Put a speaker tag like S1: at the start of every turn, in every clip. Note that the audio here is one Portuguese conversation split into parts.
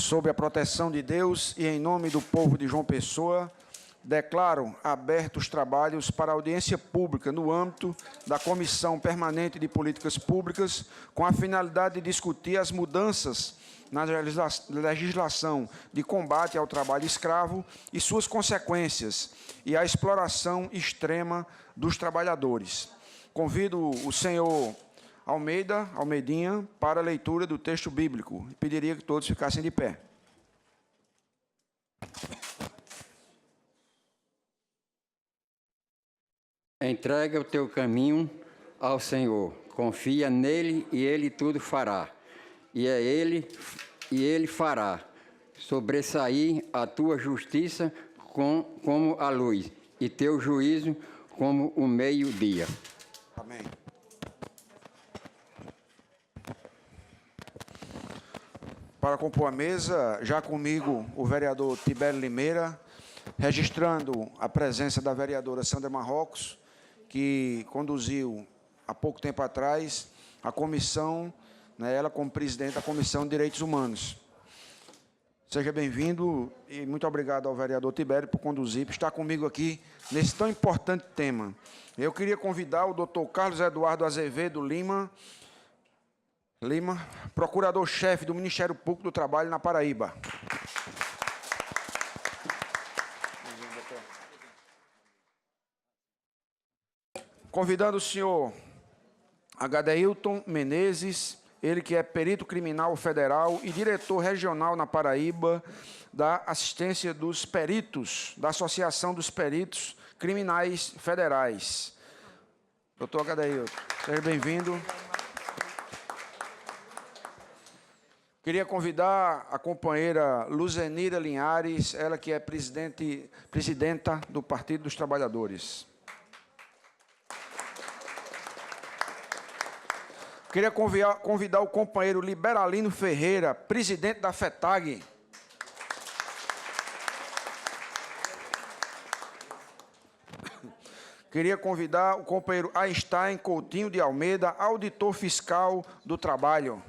S1: Sob a proteção de Deus e em nome do povo de João Pessoa, declaro abertos os trabalhos para audiência pública no âmbito da Comissão Permanente de Políticas Públicas, com a finalidade de discutir as mudanças na legislação de combate ao trabalho escravo e suas consequências e a exploração extrema dos trabalhadores. Convido o senhor Almeidinha, para a leitura do texto bíblico. Pediria que todos ficassem de pé.
S2: Entrega o teu caminho ao Senhor, confia nele e ele tudo fará. E ele fará sobressair a tua justiça como a luz e teu juízo como o meio-dia.
S1: Amém. Para compor a mesa, já comigo o vereador Tibério Limeira, registrando a presença da vereadora Sandra Marrocos, que conduziu há pouco tempo atrás a comissão, ela como presidente da Comissão de Direitos Humanos. Seja bem-vindo e muito obrigado ao vereador Tibério por conduzir, por estar comigo aqui nesse tão importante tema. Eu queria convidar o doutor Carlos Eduardo Azevedo Lima, procurador-chefe do Ministério Público do Trabalho na Paraíba. Convidando o senhor Agadeilton Menezes, ele que é perito criminal federal e diretor regional na Paraíba da assistência dos peritos, da Associação dos Peritos Criminais Federais. Doutor Agadeilton, seja bem-vindo. Queria convidar a companheira Luzenira Linhares, ela que é presidenta do Partido dos Trabalhadores. Queria convidar o companheiro Liberalino Ferreira, presidente da FETAG. Queria convidar o companheiro Einstein Coutinho de Almeida, auditor fiscal do trabalho.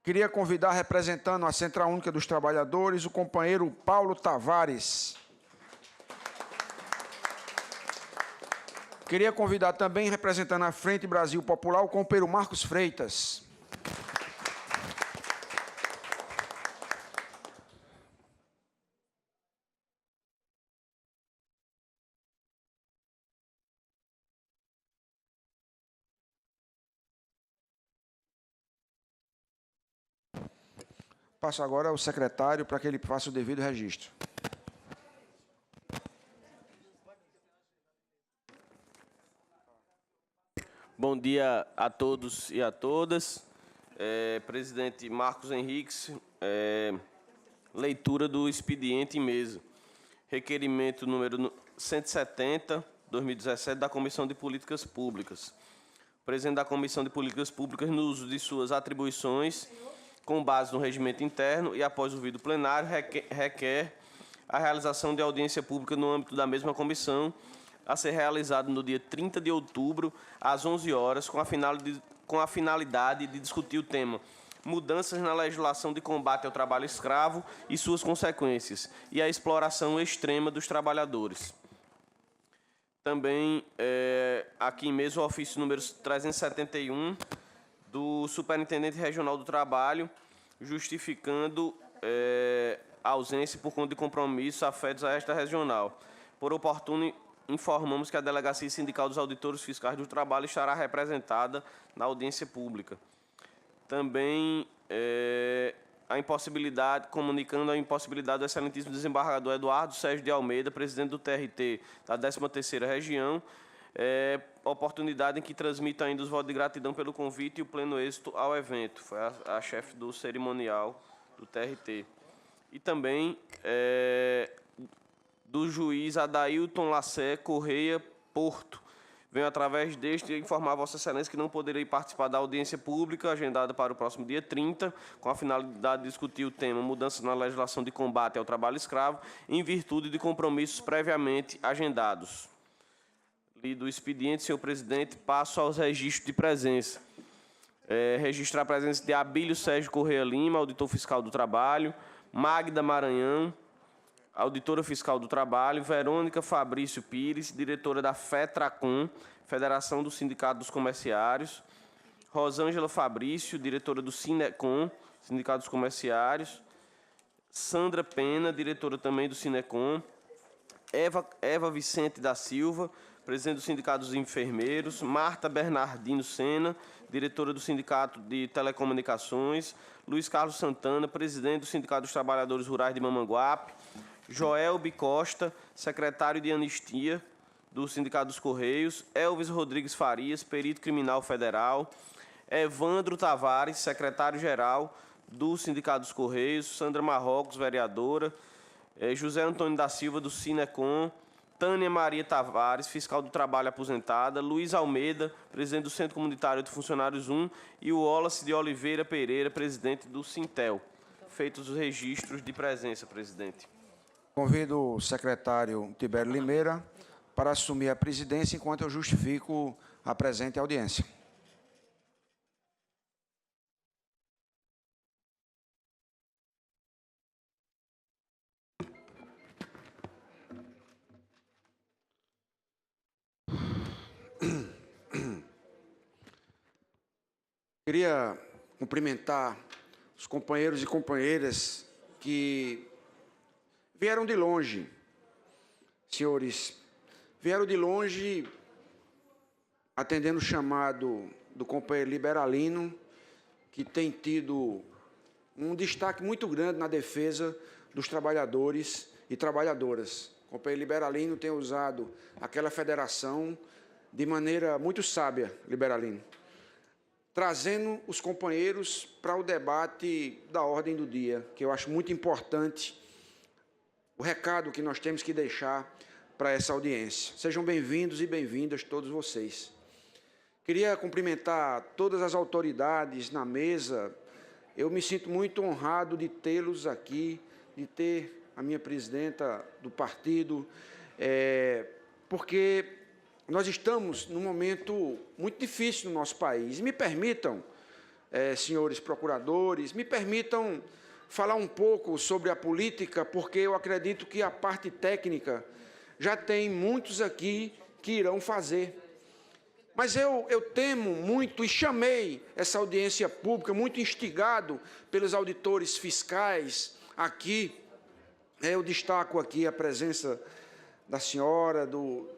S1: Queria convidar, representando a Central Única dos Trabalhadores, o companheiro Paulo Tavares. Queria convidar também, representando a Frente Brasil Popular, o companheiro Marcos Freitas. Passo agora ao secretário para que ele faça o devido registro.
S3: Bom dia a todos e a todas. Presidente Marcos Henriques, leitura do expediente em mesa. Requerimento número 170, 2017, da Comissão de Políticas Públicas. O presidente da Comissão de Políticas Públicas, no uso de suas atribuições, com base no regimento interno e após o ouvido plenário, requer a realização de audiência pública no âmbito da mesma comissão, a ser realizado no dia 30 de outubro, às 11 horas, com a finalidade de discutir o tema mudanças na legislação de combate ao trabalho escravo e suas consequências, e a exploração extrema dos trabalhadores. Também, aqui mesmo, o ofício número 371, do Superintendente Regional do Trabalho, justificando a ausência por conta de compromissos afetos a esta regional. Por oportuno, informamos que a Delegacia Sindical dos Auditores Fiscais do Trabalho estará representada na audiência pública. Também comunicando a impossibilidade do excelentíssimo desembargador Eduardo Sérgio de Almeida, presidente do TRT da 13ª Região, oportunidade em que transmito ainda os votos de gratidão pelo convite e o pleno êxito ao evento. Foi a chefe do cerimonial do TRT. E também do juiz Adailton Lassé Correia Porto. Venho, através deste, informar a Vossa Excelência que não poderei participar da audiência pública agendada para o próximo dia 30, com a finalidade de discutir o tema mudanças na legislação de combate ao trabalho escravo, em virtude de compromissos previamente agendados. Lido o expediente, senhor presidente, passo aos registros de presença. Registrar a presença de Abílio Sérgio Correia Lima, auditor fiscal do trabalho, Magda Maranhão, auditora fiscal do trabalho, Verônica Fabrício Pires, diretora da FETRACOM, Federação do Sindicato dos Comerciários, Rosângela Fabrício, diretora do Sinecom, Sindicato dos Comerciários, Sandra Pena, diretora também do Sinecom, Eva Vicente da Silva, presidente do Sindicato dos Enfermeiros, Marta Bernardino Sena, diretora do Sindicato de Telecomunicações, Luiz Carlos Santana, presidente do Sindicato dos Trabalhadores Rurais de Mamanguape, Joelbe Costa, secretário de Anistia do Sindicato dos Correios, Elvis Rodrigues Farias, perito criminal federal, Evandro Tavares, secretário-geral do Sindicato dos Correios, Sandra Marrocos, vereadora, José Antônio da Silva, do Sinecom, Tânia Maria Tavares, fiscal do trabalho aposentada, Luiz Almeida, presidente do Centro Comunitário de Funcionários 1, e o Wallace de Oliveira Pereira, presidente do Sintel. Feitos os registros de presença, presidente.
S1: Convido o secretário Tibério Limeira para assumir a presidência enquanto eu justifico a presente audiência. Queria cumprimentar os companheiros e companheiras que vieram de longe, senhores, vieram de longe atendendo o chamado do companheiro Liberalino, que tem tido um destaque muito grande na defesa dos trabalhadores e trabalhadoras. O companheiro Liberalino tem usado aquela federação de maneira muito sábia, Liberalino, trazendo os companheiros para o debate da ordem do dia, que eu acho muito importante o recado que nós temos que deixar para essa audiência. Sejam bem-vindos e bem-vindas todos vocês. Queria cumprimentar todas as autoridades na mesa. Eu me sinto muito honrado de tê-los aqui, de ter a minha presidenta do partido, porque nós estamos num momento muito difícil no nosso país. E me permitam, senhores procuradores, me permitam falar um pouco sobre a política, porque eu acredito que a parte técnica já tem muitos aqui que irão fazer. Mas eu temo muito, e chamei essa audiência pública, muito instigado pelos auditores fiscais aqui. Eu destaco aqui a presença da senhora, do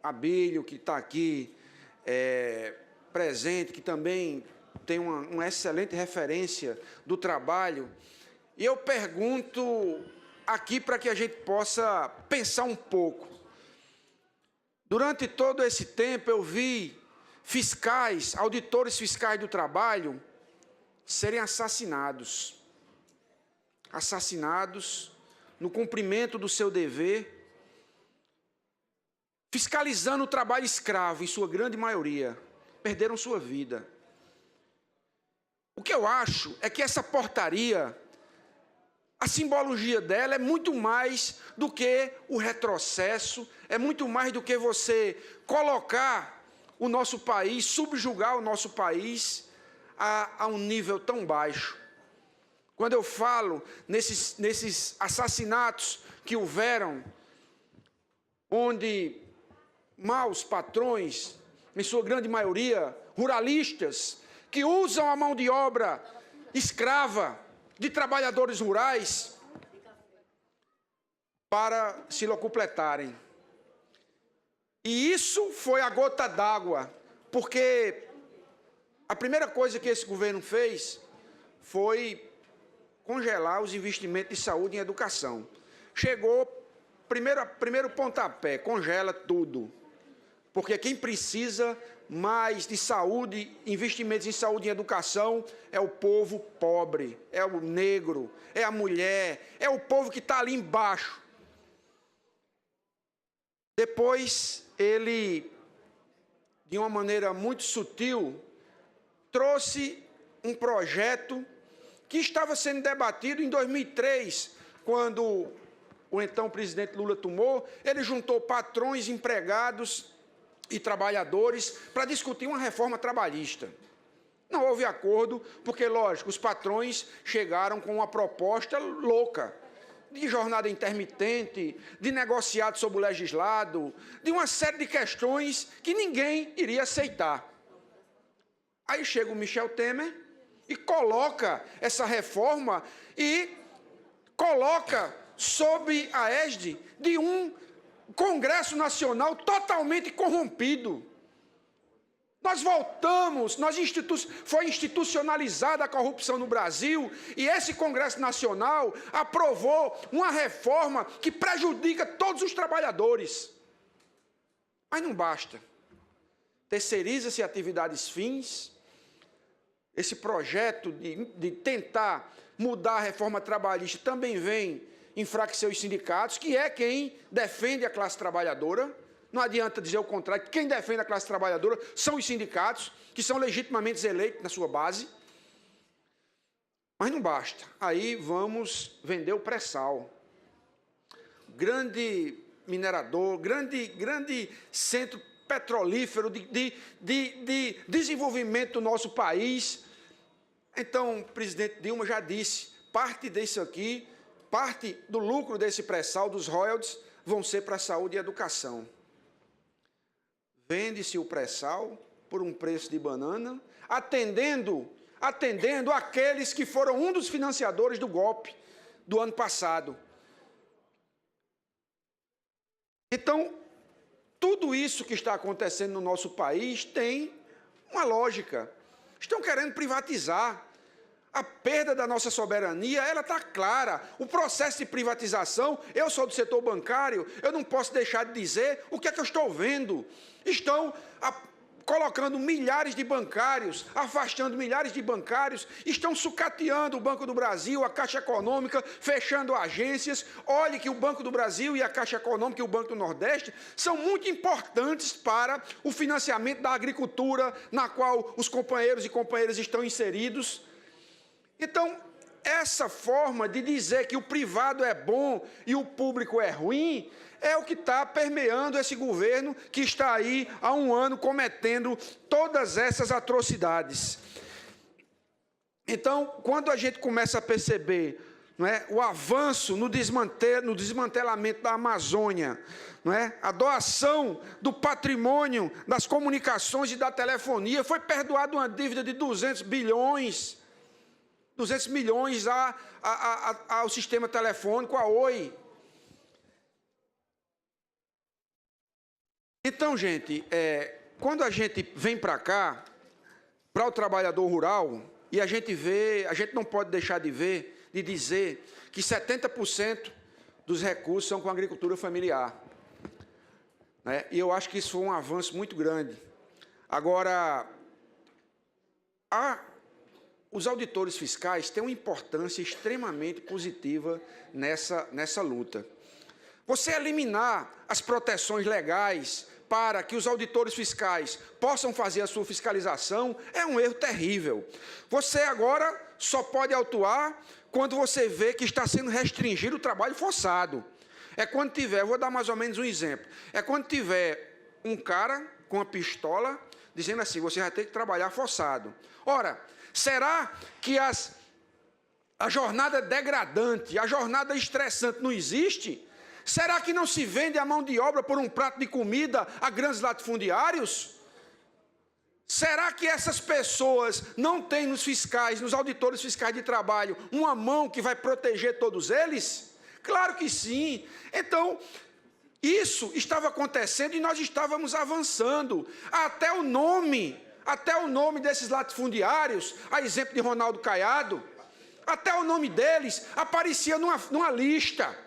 S1: Abílio, que está aqui presente, que também tem uma excelente referência do trabalho. E eu pergunto aqui para que a gente possa pensar um pouco. Durante todo esse tempo eu vi fiscais, auditores fiscais do trabalho, serem assassinados. Assassinados no cumprimento do seu dever, fiscalizando o trabalho escravo, em sua grande maioria, perderam sua vida. O que eu acho é que essa portaria, a simbologia dela é muito mais do que o retrocesso, é muito mais do que você colocar o nosso país, subjugar o nosso país a um nível tão baixo. Quando eu falo nesses assassinatos que houveram, onde maus patrões, em sua grande maioria, ruralistas, que usam a mão de obra escrava de trabalhadores rurais para se locupletarem. E isso foi a gota d'água, porque a primeira coisa que esse governo fez foi congelar os investimentos de saúde e educação. Chegou, primeiro pontapé, congela tudo. porque quem precisa mais de saúde, investimentos em saúde e educação, é o povo pobre, é o negro, é a mulher, é o povo que está ali embaixo. Depois, ele, de uma maneira muito sutil, trouxe um projeto que estava sendo debatido em 2003, quando o então presidente Lula tomou. Ele juntou patrões, empregados e trabalhadores para discutir uma reforma trabalhista. Não houve acordo, porque, lógico, os patrões chegaram com uma proposta louca, de jornada intermitente, de negociado sobre o legislado, de uma série de questões que ninguém iria aceitar. Aí chega o Michel Temer e coloca essa reforma e coloca sob a égide de um Congresso Nacional totalmente corrompido. Nós voltamos, foi institucionalizada a corrupção no Brasil e esse Congresso Nacional aprovou uma reforma que prejudica todos os trabalhadores. Mas não basta. Terceiriza-se atividades fins. Esse projeto de tentar mudar a reforma trabalhista também vem enfraquecer os sindicatos, que é quem defende a classe trabalhadora. Não adianta dizer o contrário, quem defende a classe trabalhadora são os sindicatos, que são legitimamente eleitos na sua base. Mas não basta. Aí vamos vender o pré-sal. Grande minerador, grande centro petrolífero de desenvolvimento do nosso país. Então, o presidente Dilma já disse, parte disso aqui, parte do lucro desse pré-sal, dos royalties, vão ser para a saúde e educação. Vende-se o pré-sal por um preço de banana, atendendo aqueles que foram um dos financiadores do golpe do ano passado. Então, tudo isso que está acontecendo no nosso país tem uma lógica. Estão querendo privatizar. A perda da nossa soberania, ela está clara. O processo de privatização, eu sou do setor bancário, eu não posso deixar de dizer o que é que eu estou vendo. Estão colocando milhares de bancários, afastando milhares de bancários, estão sucateando o Banco do Brasil, a Caixa Econômica, fechando agências. Olhe que o Banco do Brasil e a Caixa Econômica e o Banco do Nordeste são muito importantes para o financiamento da agricultura, na qual os companheiros e companheiras estão inseridos. Então, essa forma de dizer que o privado é bom e o público é ruim, é o que está permeando esse governo que está aí há um ano cometendo todas essas atrocidades. Então, quando a gente começa a perceber, não é, o avanço no desmantelamento da Amazônia, não é, a doação do patrimônio das comunicações e da telefonia, foi perdoada uma dívida de 200 milhões ao sistema telefônico, a Oi. Então, gente, quando a gente vem para cá, para o trabalhador rural, e a gente não pode deixar de dizer que 70% dos recursos são com a agricultura familiar. Né? E eu acho que isso foi um avanço muito grande. Agora, os auditores fiscais têm uma importância extremamente positiva nessa luta. Você eliminar as proteções legais para que os auditores fiscais possam fazer a sua fiscalização é um erro terrível. Você agora só pode autuar quando você vê que está sendo restringido o trabalho forçado. É quando tiver, vou dar mais ou menos um exemplo, é quando tiver um cara com uma pistola dizendo assim, você vai ter que trabalhar forçado. Ora, será que a jornada degradante, a jornada estressante não existe? Será que não se vende a mão de obra por um prato de comida a grandes latifundiários? Será que essas pessoas não têm nos fiscais, nos auditores fiscais de trabalho, uma mão que vai proteger todos eles? Claro que sim. Então, isso estava acontecendo e nós estávamos avançando. Até o nome desses latifundiários, a exemplo de Ronaldo Caiado, até o nome deles aparecia numa lista.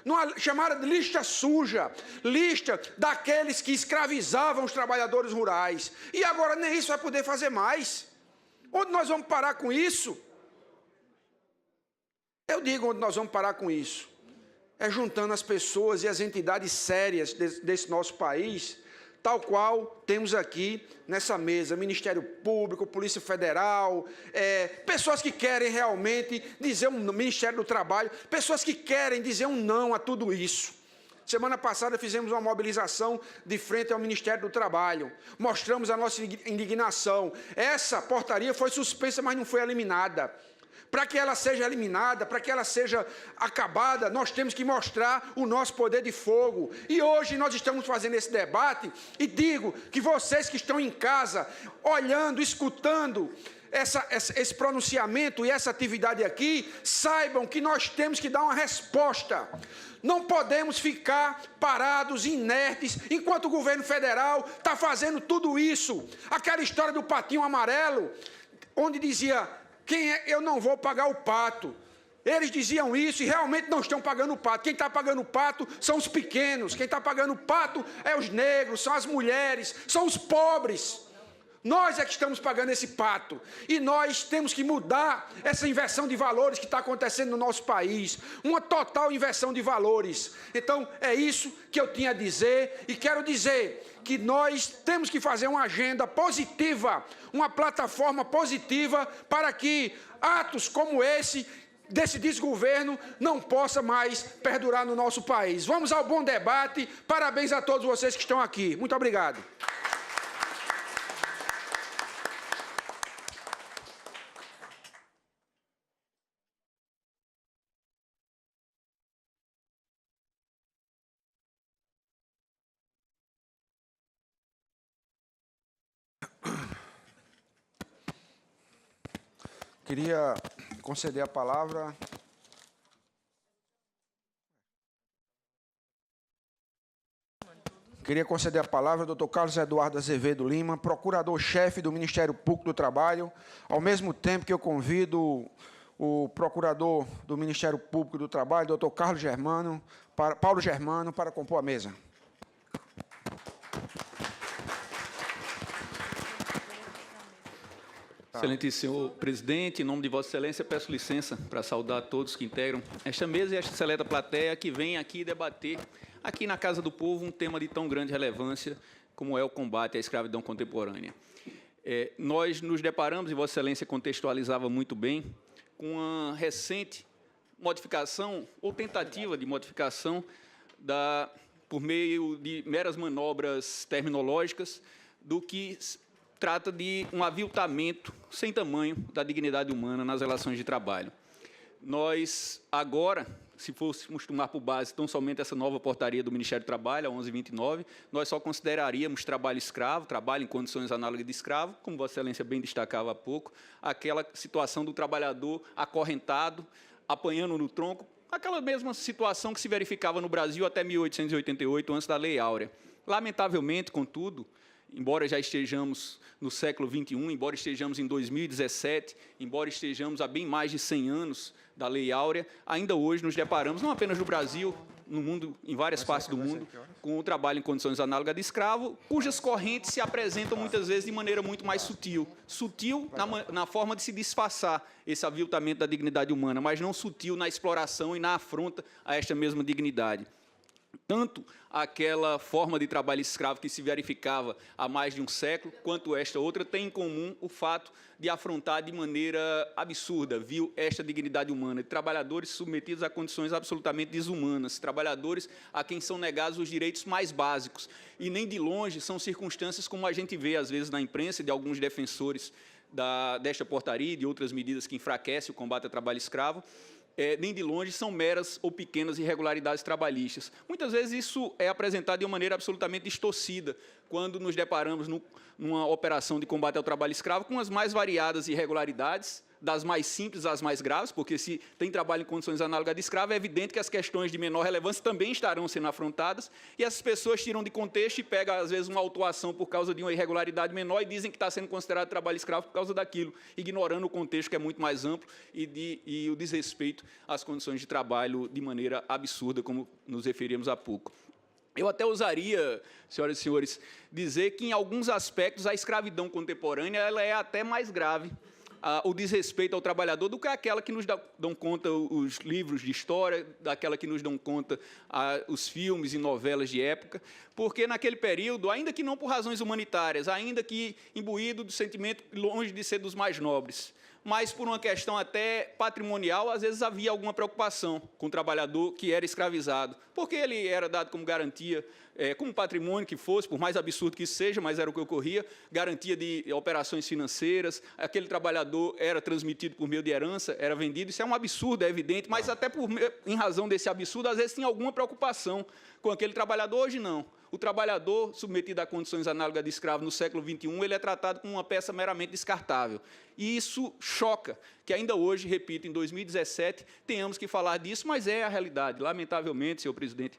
S1: numa chamada de lista suja, lista daqueles que escravizavam os trabalhadores rurais. E agora nem isso vai poder fazer mais. Onde nós vamos parar com isso? Eu digo onde nós vamos parar com isso. É juntando as pessoas e as entidades sérias desse nosso país, tal qual temos aqui nessa mesa, Ministério Público, Polícia Federal, pessoas que querem realmente dizer um Ministério do Trabalho, pessoas que querem dizer um não a tudo isso. Semana passada fizemos uma mobilização de frente ao Ministério do Trabalho, mostramos a nossa indignação. Essa portaria foi suspensa, mas não foi eliminada. Para que ela seja eliminada, para que ela seja acabada, nós temos que mostrar o nosso poder de fogo. E hoje nós estamos fazendo esse debate e digo que vocês que estão em casa, olhando, escutando esse pronunciamento e essa atividade aqui, saibam que nós temos que dar uma resposta. Não podemos ficar parados, inertes, enquanto o governo federal está fazendo tudo isso. Aquela história do patinho amarelo, onde dizia... eu não vou pagar o pato. Eles diziam isso e realmente não estão pagando o pato. Quem está pagando o pato são os pequenos. Quem está pagando o pato é os negros, são as mulheres, são os pobres. Nós é que estamos pagando esse pato. E nós temos que mudar essa inversão de valores que está acontecendo no nosso país. Uma total inversão de valores. Então, é isso que eu tinha a dizer. E quero dizer que nós temos que fazer uma agenda positiva, uma plataforma positiva para que atos como esse, desse desgoverno, não possa mais perdurar no nosso país. Vamos ao bom debate. Parabéns a todos vocês que estão aqui. Muito obrigado. Queria conceder a palavra ao doutor Carlos Eduardo Azevedo Lima, procurador-chefe do Ministério Público do Trabalho, ao mesmo tempo que eu convido o procurador do Ministério Público do Trabalho, doutor Paulo Germano, para compor a mesa.
S4: Excelentíssimo senhor presidente, em nome de Vossa Excelência, peço licença para saudar todos que integram esta mesa e esta seleta plateia que vem aqui debater, aqui na Casa do Povo, um tema de tão grande relevância como é o combate à escravidão contemporânea. Nós nos deparamos, e Vossa Excelência contextualizava muito bem, com uma recente modificação ou tentativa de modificação por meio de meras manobras terminológicas do que trata de um aviltamento sem tamanho da dignidade humana nas relações de trabalho. Nós, agora, se fôssemos tomar por base tão somente essa nova portaria do Ministério do Trabalho, a 1129, nós só consideraríamos trabalho escravo, trabalho em condições análogas de escravo, como Vossa Excelência bem destacava há pouco, aquela situação do trabalhador acorrentado, apanhando no tronco, aquela mesma situação que se verificava no Brasil até 1888, antes da Lei Áurea. Lamentavelmente, contudo, embora já estejamos no século XXI, embora estejamos em 2017, embora estejamos há bem mais de 100 anos da Lei Áurea, ainda hoje nos deparamos, não apenas no Brasil, no mundo, em várias partes do mundo, com o trabalho em condições análogas de escravo, cujas correntes se apresentam muitas vezes de maneira muito mais sutil. Sutil na forma de se disfarçar esse aviltamento da dignidade humana, mas não sutil na exploração e na afronta a esta mesma dignidade. Tanto aquela forma de trabalho escravo que se verificava há mais de um século, quanto esta outra, tem em comum o fato de afrontar de maneira absurda, vil, esta dignidade humana, de trabalhadores submetidos a condições absolutamente desumanas, trabalhadores a quem são negados os direitos mais básicos. E nem de longe são circunstâncias como a gente vê, às vezes, na imprensa, de alguns defensores desta portaria e de outras medidas que enfraquecem o combate ao trabalho escravo, nem de longe são meras ou pequenas irregularidades trabalhistas. Muitas vezes isso é apresentado de uma maneira absolutamente distorcida, quando nos deparamos numa operação de combate ao trabalho escravo com as mais variadas irregularidades, das mais simples às mais graves, porque se tem trabalho em condições análogas de escravo, é evidente que as questões de menor relevância também estarão sendo afrontadas, e essas pessoas tiram de contexto e pegam, às vezes, uma autuação por causa de uma irregularidade menor e dizem que está sendo considerado trabalho escravo por causa daquilo, ignorando o contexto que é muito mais amplo e o desrespeito às condições de trabalho de maneira absurda, como nos referimos há pouco. Eu até ousaria, senhoras e senhores, dizer que, em alguns aspectos, a escravidão contemporânea ela é até mais grave, o desrespeito ao trabalhador, do que aquela que nos dão conta os livros de história, daquela que nos dão conta os filmes e novelas de época, porque, naquele período, ainda que não por razões humanitárias, ainda que imbuído do sentimento longe de ser dos mais nobres, mas por uma questão até patrimonial, às vezes havia alguma preocupação com o trabalhador que era escravizado, porque ele era dado como garantia, como patrimônio que fosse, por mais absurdo que isso seja, mas era o que ocorria, garantia de operações financeiras, aquele trabalhador era transmitido por meio de herança, era vendido, isso é um absurdo, é evidente, mas até em razão desse absurdo, às vezes tinha alguma preocupação com aquele trabalhador, hoje não. O trabalhador submetido a condições análogas de escravo no século XXI, ele é tratado como uma peça meramente descartável. E isso choca, que ainda hoje, repito, em 2017, tenhamos que falar disso, mas é a realidade. Lamentavelmente, senhor presidente,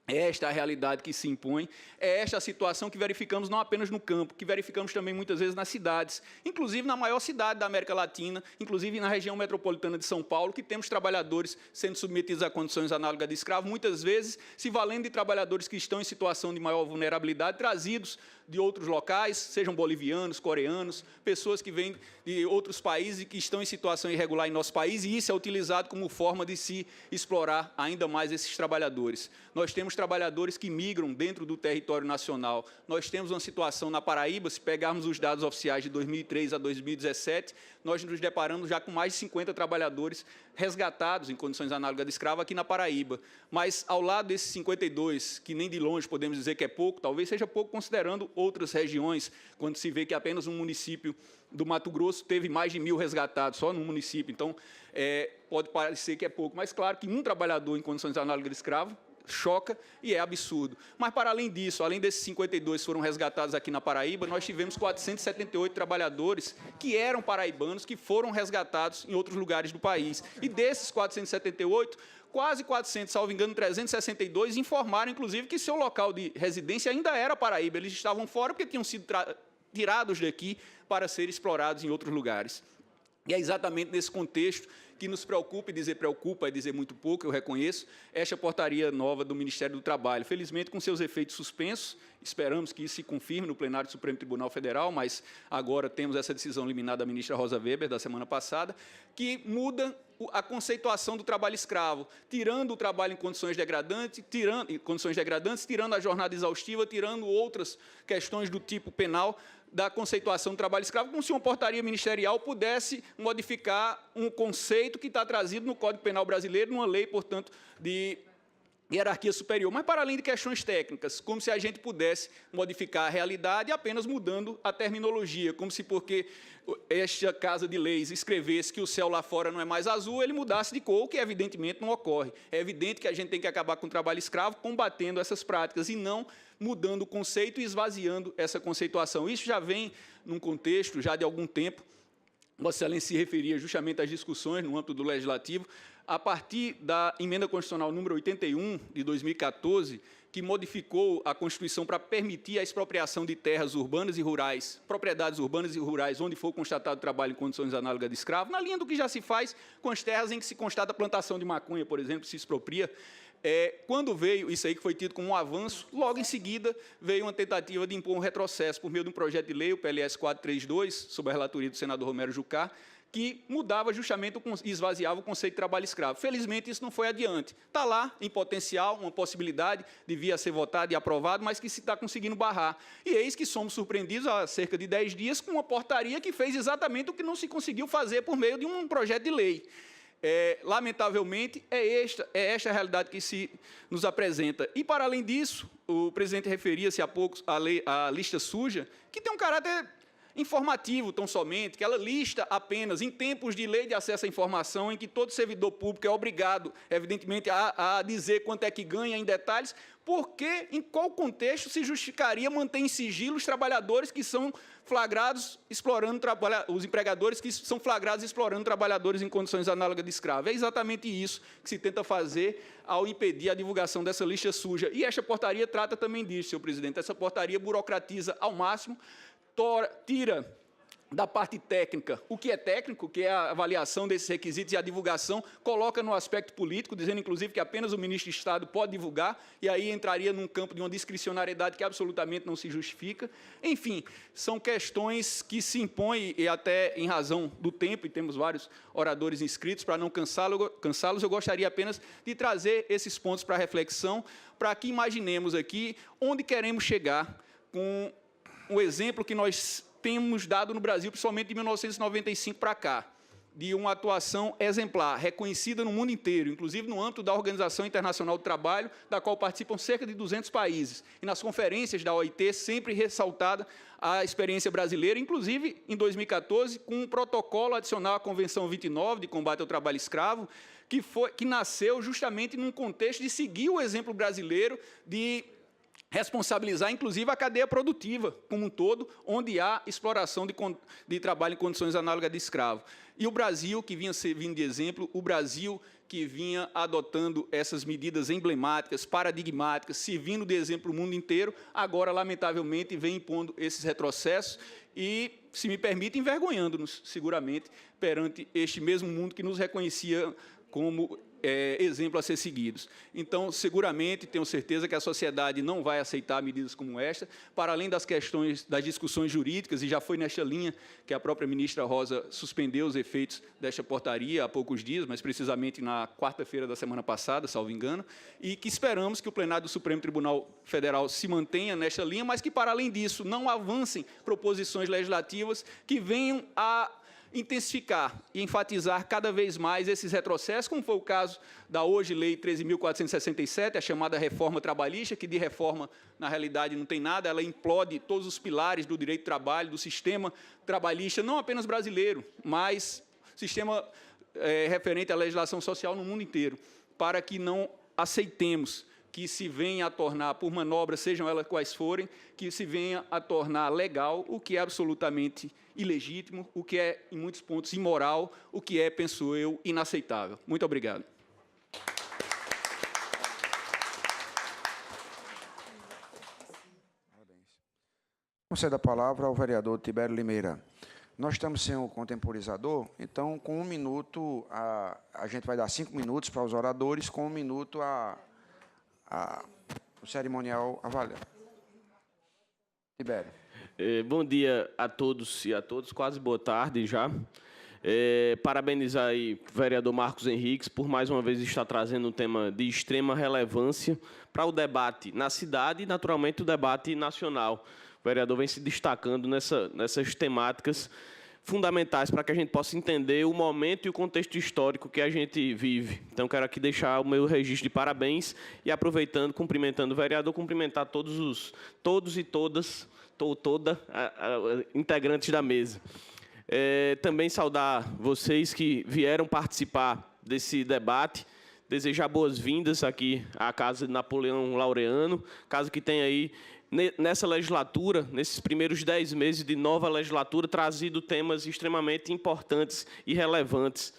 S4: esta é a realidade que se impõe, é esta a situação que verificamos não apenas no campo, que verificamos também muitas vezes nas cidades, inclusive na maior cidade da América Latina, inclusive na região metropolitana de São Paulo, que temos trabalhadores sendo submetidos a condições análogas de escravo, muitas vezes se valendo de trabalhadores que estão em situação de maior vulnerabilidade, trazidos de outros locais, sejam bolivianos, coreanos, pessoas que vêm de outros países e que estão em situação irregular em nosso país, e isso é utilizado como forma de se explorar ainda mais esses trabalhadores. Nós temos trabalhadores que migram dentro do território nacional. Nós temos uma situação na Paraíba, se pegarmos os dados oficiais de 2003 a 2017, nós nos deparamos já com mais de 50 trabalhadores resgatados em condições análogas de escravo aqui na Paraíba. Mas, ao lado desses 52, que nem de longe podemos dizer que é pouco, talvez seja pouco considerando outras regiões, quando se vê que apenas um município do Mato Grosso teve mais de 1.000 resgatados, só no município. Então, pode parecer que é pouco, mas claro que um trabalhador em condições análogas de escravo choca e é absurdo. Mas, para além disso, além desses 52 que foram resgatados aqui na Paraíba, nós tivemos 478 trabalhadores que eram paraibanos, que foram resgatados em outros lugares do país. E desses 478, quase 400, salvo engano, 362, informaram, inclusive, que seu local de residência ainda era Paraíba. Eles estavam fora porque tinham sido tirados daqui para serem explorados em outros lugares. E é exatamente nesse contexto que nos preocupa, e dizer preocupa é dizer muito pouco, eu reconheço, esta portaria nova do Ministério do Trabalho. Felizmente, com seus efeitos suspensos, esperamos que isso se confirme no plenário do Supremo Tribunal Federal, mas agora temos essa decisão liminar da ministra Rosa Weber, da semana passada, que muda a conceituação do trabalho escravo, tirando o trabalho em condições degradantes, tirando a jornada exaustiva, tirando outras questões do tipo penal, da conceituação do trabalho escravo, como se uma portaria ministerial pudesse modificar um conceito que está trazido no Código Penal brasileiro, numa lei, portanto, de hierarquia superior. Mas, para além de questões técnicas, como se a gente pudesse modificar a realidade apenas mudando a terminologia, como se, porque esta Casa de Leis escrevesse que o céu lá fora não é mais azul, ele mudasse de cor, o que evidentemente não ocorre. É evidente que a gente tem que acabar com o trabalho escravo combatendo essas práticas e não mudando o conceito e esvaziando essa conceituação. Isso já vem num contexto já de algum tempo. Vossa Excelência se referia justamente às discussões no âmbito do Legislativo, a partir da Emenda Constitucional número 81, de 2014, que modificou a Constituição para permitir a expropriação de terras urbanas e rurais, propriedades urbanas e rurais, onde for constatado trabalho em condições análogas de escravo, na linha do que já se faz com as terras em que se constata a plantação de maconha, por exemplo, se expropria. Quando veio isso aí, que foi tido como um avanço, logo em seguida veio uma tentativa de impor um retrocesso por meio de um projeto de lei, o PLS 432, sob a relatoria do senador Romero Jucá, que mudava justamente e esvaziava o conceito de trabalho escravo. Felizmente, isso não foi adiante. Está lá, em potencial, uma possibilidade de vir a ser votado e aprovado, mas que se está conseguindo barrar. E eis que somos surpreendidos, há cerca de 10 dias, com uma portaria que fez exatamente o que não se conseguiu fazer por meio de um projeto de lei. Lamentavelmente, é esta a realidade que se nos apresenta. E, para além disso, o presidente referia-se há pouco à lista suja, que tem um caráter informativo, tão somente, que ela lista apenas, em tempos de lei de acesso à informação, em que todo servidor público é obrigado, evidentemente, a dizer quanto é que ganha em detalhes, porque, em qual contexto se justificaria manter em sigilo os trabalhadores que são flagrados explorando, os empregadores que são flagrados explorando trabalhadores em condições análogas de escravo. É exatamente isso que se tenta fazer ao impedir a divulgação dessa lista suja. E esta portaria trata também disso, senhor presidente. Essa portaria burocratiza ao máximo, tira da parte técnica o que é técnico, que é a avaliação desses requisitos e a divulgação, coloca no aspecto político, dizendo, inclusive, que apenas o ministro de Estado pode divulgar, e aí entraria num campo de uma discricionariedade que absolutamente não se justifica. Enfim, são questões que se impõem, e até em razão do tempo, e temos vários oradores inscritos, para não cansá-los, eu gostaria apenas de trazer esses pontos para reflexão, para que imaginemos aqui onde queremos chegar com o exemplo que nós temos dado no Brasil, principalmente de 1995 para cá, de uma atuação exemplar, reconhecida no mundo inteiro, inclusive no âmbito da Organização Internacional do Trabalho, da qual participam cerca de 200 países, e nas conferências da OIT, sempre ressaltada a experiência brasileira, inclusive em 2014, com um protocolo adicional à Convenção 29, de combate ao trabalho escravo, que nasceu justamente num contexto de seguir o exemplo brasileiro, de responsabilizar, inclusive, a cadeia produtiva como um todo, onde há exploração de trabalho em condições análogas de escravo. E o Brasil, que vinha servindo de exemplo, o Brasil que vinha adotando essas medidas emblemáticas, paradigmáticas, servindo de exemplo o mundo inteiro, agora, lamentavelmente, vem impondo esses retrocessos e, se me permite, envergonhando-nos, seguramente, perante este mesmo mundo que nos reconhecia como exemplo a ser seguidos. Então, seguramente, tenho certeza que a sociedade não vai aceitar medidas como esta, para além das questões, das discussões jurídicas, e já foi nesta linha que a própria ministra Rosa suspendeu os efeitos desta portaria há poucos dias, mas precisamente na quarta-feira da semana passada, salvo engano, e que esperamos que o plenário do Supremo Tribunal Federal se mantenha nesta linha, mas que, para além disso, não avancem proposições legislativas que venham a intensificar e enfatizar cada vez mais esses retrocessos, como foi o caso da hoje Lei 13.467, a chamada reforma trabalhista, que de reforma, na realidade, não tem nada, ela implode todos os pilares do direito do trabalho, do sistema trabalhista, não apenas brasileiro, mas sistema referente à legislação social no mundo inteiro, para que não aceitemos que se venha a tornar, por manobras, sejam elas quais forem, que se venha a tornar legal o que é absolutamente ilegítimo, o que é, em muitos pontos, imoral, o que é, penso eu, inaceitável. Muito obrigado.
S1: Concedo a palavra ao vereador Tibério Limeira. Nós estamos sem o contemporizador, então, com 1 minuto, a gente vai dar 5 minutos para os oradores, com 1 minuto o cerimonial avaliar. Tibério.
S3: Bom dia a todos e a todas, quase boa tarde já. Parabenizar aí o vereador Marcos Henriques por mais uma vez estar trazendo um tema de extrema relevância para o debate na cidade e, naturalmente, o debate nacional. O vereador vem se destacando nessas temáticas fundamentais para que a gente possa entender o momento e o contexto histórico que a gente vive. Então, quero aqui deixar o meu registro de parabéns e, aproveitando, cumprimentando o vereador, cumprimentar todos e todas, integrantes da mesa. Também saudar vocês que vieram participar desse debate, desejar boas-vindas aqui à Casa de Napoleão Laureano, casa que tem aí, nessa legislatura, nesses primeiros 10 meses de nova legislatura, trazido temas extremamente importantes e relevantes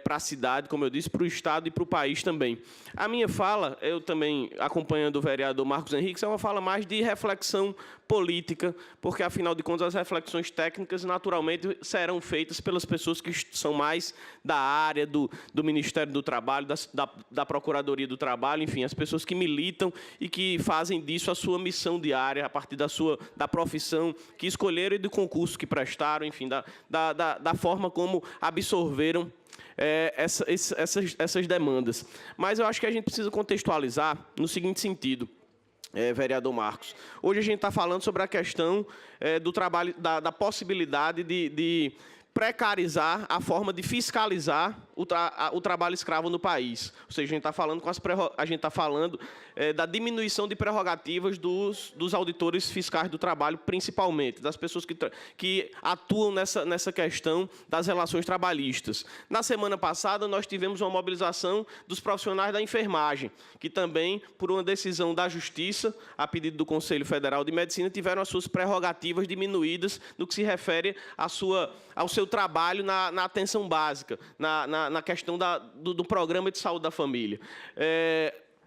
S3: para a cidade, como eu disse, para o Estado e para o país também. A minha fala, eu também acompanhando o vereador Marcos Henriques, é uma fala mais de reflexão política, porque, afinal de contas, as reflexões técnicas, naturalmente, serão feitas pelas pessoas que são mais da área do Ministério do Trabalho, da Procuradoria do Trabalho, enfim, as pessoas que militam e que fazem disso a sua missão diária, a partir da profissão que escolheram e do concurso que prestaram, enfim, da forma como absorveram essas demandas. Mas eu acho que a gente precisa contextualizar no seguinte sentido, vereador Marcos. Hoje a gente está falando sobre a questão do trabalho, da possibilidade de precarizar a forma de fiscalizar o trabalho escravo no país. Ou seja, a gente está falando da diminuição de prerrogativas dos auditores fiscais do trabalho, principalmente, das pessoas que atuam nessa questão das relações trabalhistas. Na semana passada, nós tivemos uma mobilização dos profissionais da enfermagem, que também, por uma decisão da Justiça, a pedido do Conselho Federal de Medicina, tiveram as suas prerrogativas diminuídas no que se refere ao seu trabalho na atenção básica, na questão do Programa de Saúde da Família.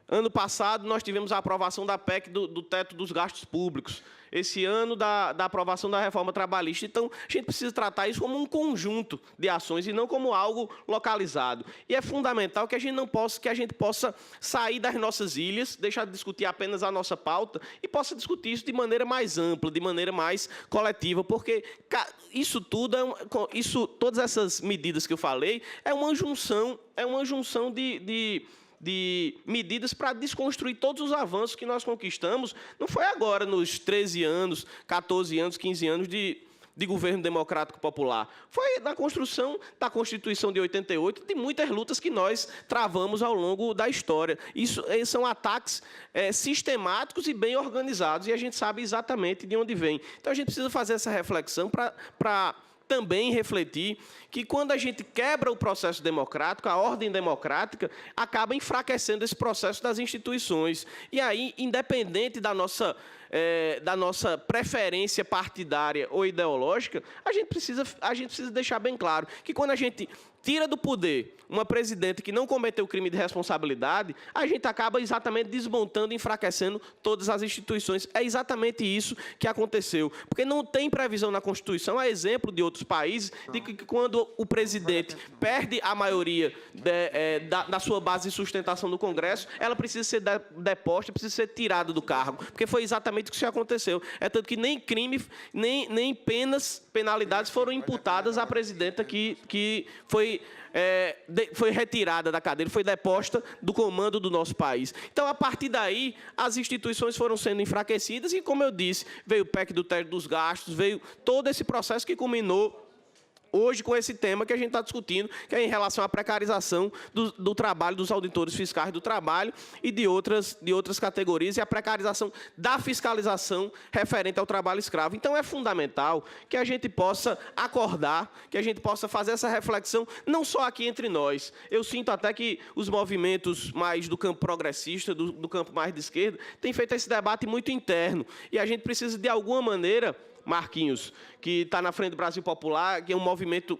S3: Ano passado, nós tivemos a aprovação da PEC do teto dos gastos públicos. Esse ano, da aprovação da reforma trabalhista. Então, a gente precisa tratar isso como um conjunto de ações e não como algo localizado. E é fundamental que a gente possa sair das nossas ilhas, deixar de discutir apenas a nossa pauta e possa discutir isso de maneira mais ampla, de maneira mais coletiva, porque isso tudo, todas essas medidas que eu falei, é uma junção de medidas para desconstruir todos os avanços que nós conquistamos. Não foi agora, nos 13 anos, 14 anos, 15 anos de governo democrático popular. Foi na construção da Constituição de 88, de muitas lutas que nós travamos ao longo da história. Isso são ataques sistemáticos e bem organizados, e a gente sabe exatamente de onde vem. Então, a gente precisa fazer essa reflexão para também refletir que, quando a gente quebra o processo democrático, a ordem democrática acaba enfraquecendo esse processo das instituições. E aí, independente da nossa preferência partidária ou ideológica, a gente precisa deixar bem claro que, quando a gente tira do poder uma presidente que não cometeu crime de responsabilidade, a gente acaba exatamente desmontando e enfraquecendo todas as instituições. É exatamente isso que aconteceu. Porque não tem previsão na Constituição, a exemplo de outros países, de que, quando o presidente perde a maioria da sua base de sustentação no Congresso, ela precisa ser deposta, precisa ser tirada do cargo. Porque foi exatamente o que aconteceu. É tanto que nem crime, nem penalidades foram imputadas à presidenta que foi retirada da cadeira, foi deposta do comando do nosso país. Então, a partir daí, as instituições foram sendo enfraquecidas e, como eu disse, veio o PEC do teto dos gastos, veio todo esse processo que culminou hoje com esse tema que a gente está discutindo, que é em relação à precarização do trabalho dos auditores fiscais do trabalho e de outras categorias, e a precarização da fiscalização referente ao trabalho escravo. Então, é fundamental que a gente possa acordar, que a gente possa fazer essa reflexão, não só aqui entre nós. Eu sinto até que os movimentos mais do campo progressista, do campo mais de esquerda, têm feito esse debate muito interno, e a gente precisa, de alguma maneira, Marquinhos, que está na Frente do Brasil Popular, que é um movimento,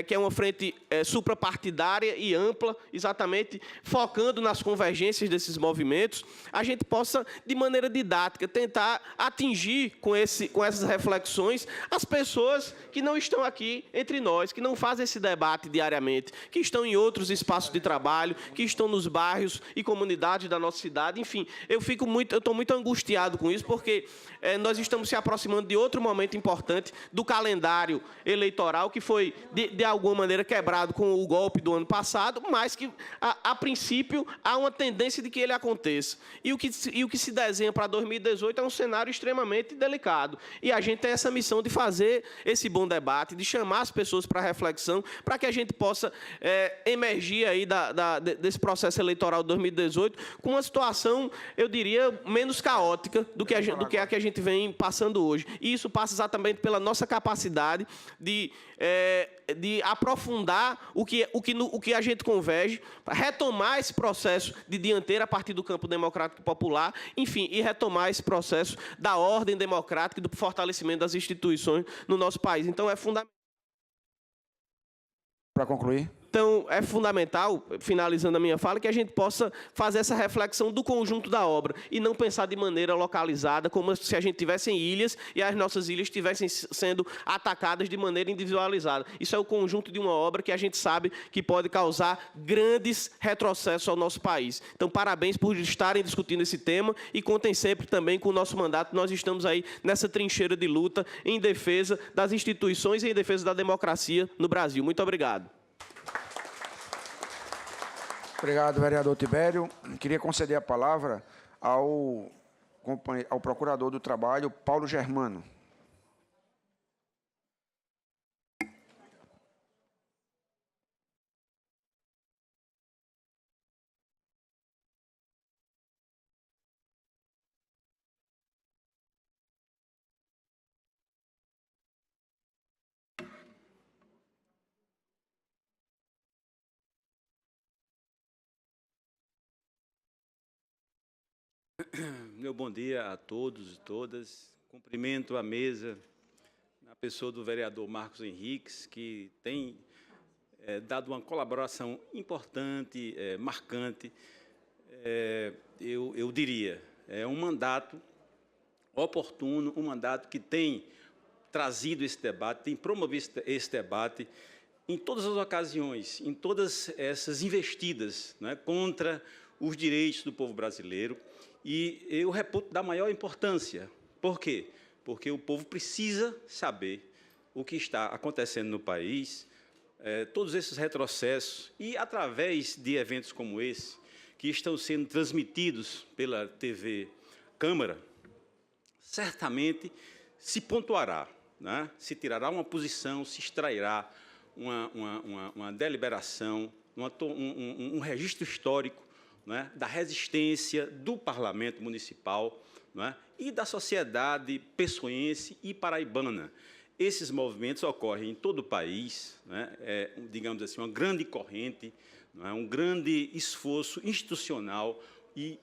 S3: que é uma frente suprapartidária e ampla, exatamente focando nas convergências desses movimentos, a gente possa, de maneira didática, tentar atingir com essas reflexões as pessoas que não estão aqui entre nós, que não fazem esse debate diariamente, que estão em outros espaços de trabalho, que estão nos bairros e comunidades da nossa cidade. Enfim, eu estou muito angustiado com isso, porque nós estamos se aproximando de outro momento importante do calendário eleitoral, que foi, de alguma maneira, quebrado com o golpe do ano passado, mas que, a princípio, há uma tendência de que ele aconteça. E o que se desenha para 2018 é um cenário extremamente delicado. E a gente tem essa missão de fazer esse bom debate, de chamar as pessoas para a reflexão, para que a gente possa emergir aí desse processo eleitoral de 2018 com uma situação, eu diria, menos caótica do que a que a gente vem passando hoje. E isso passa exatamente pela nossa capacidade de aprofundar o que a gente converge, retomar esse processo de dianteira a partir do campo democrático popular, enfim, e retomar esse processo da ordem democrática e do fortalecimento das instituições no nosso país. Então, é fundamental.
S1: Para concluir.
S3: Então, é fundamental, finalizando a minha fala, que a gente possa fazer essa reflexão do conjunto da obra e não pensar de maneira localizada, como se a gente tivesse em ilhas e as nossas ilhas estivessem sendo atacadas de maneira individualizada. Isso é o conjunto de uma obra que a gente sabe que pode causar grandes retrocessos ao nosso país. Então, parabéns por estarem discutindo esse tema e contem sempre também com o nosso mandato. Nós estamos aí nessa trincheira de luta em defesa das instituições e em defesa da democracia no Brasil. Muito obrigado.
S1: Obrigado, vereador Tibério. Queria conceder a palavra ao procurador do Trabalho, Paulo Germano.
S5: Meu bom dia a todos e todas. Cumprimento a mesa, na pessoa do vereador Marcos Henriques, que tem dado uma colaboração importante, marcante. Eu diria, é um mandato oportuno, um mandato que tem trazido esse debate, tem promovido esse debate em todas as ocasiões, em todas essas investidas, né, contra os direitos do povo brasileiro, e eu reputo da maior importância. Por quê? Porque o povo precisa saber o que está acontecendo no país, todos esses retrocessos, e através de eventos como esse, que estão sendo transmitidos pela TV Câmara, certamente se pontuará, né? Se tirará uma posição, se extrairá uma deliberação, um registro histórico, né, da resistência do Parlamento Municipal, né, e da sociedade pessoense e paraibana. Esses movimentos ocorrem em todo o país, né, digamos assim, uma grande corrente, né, um grande esforço institucional e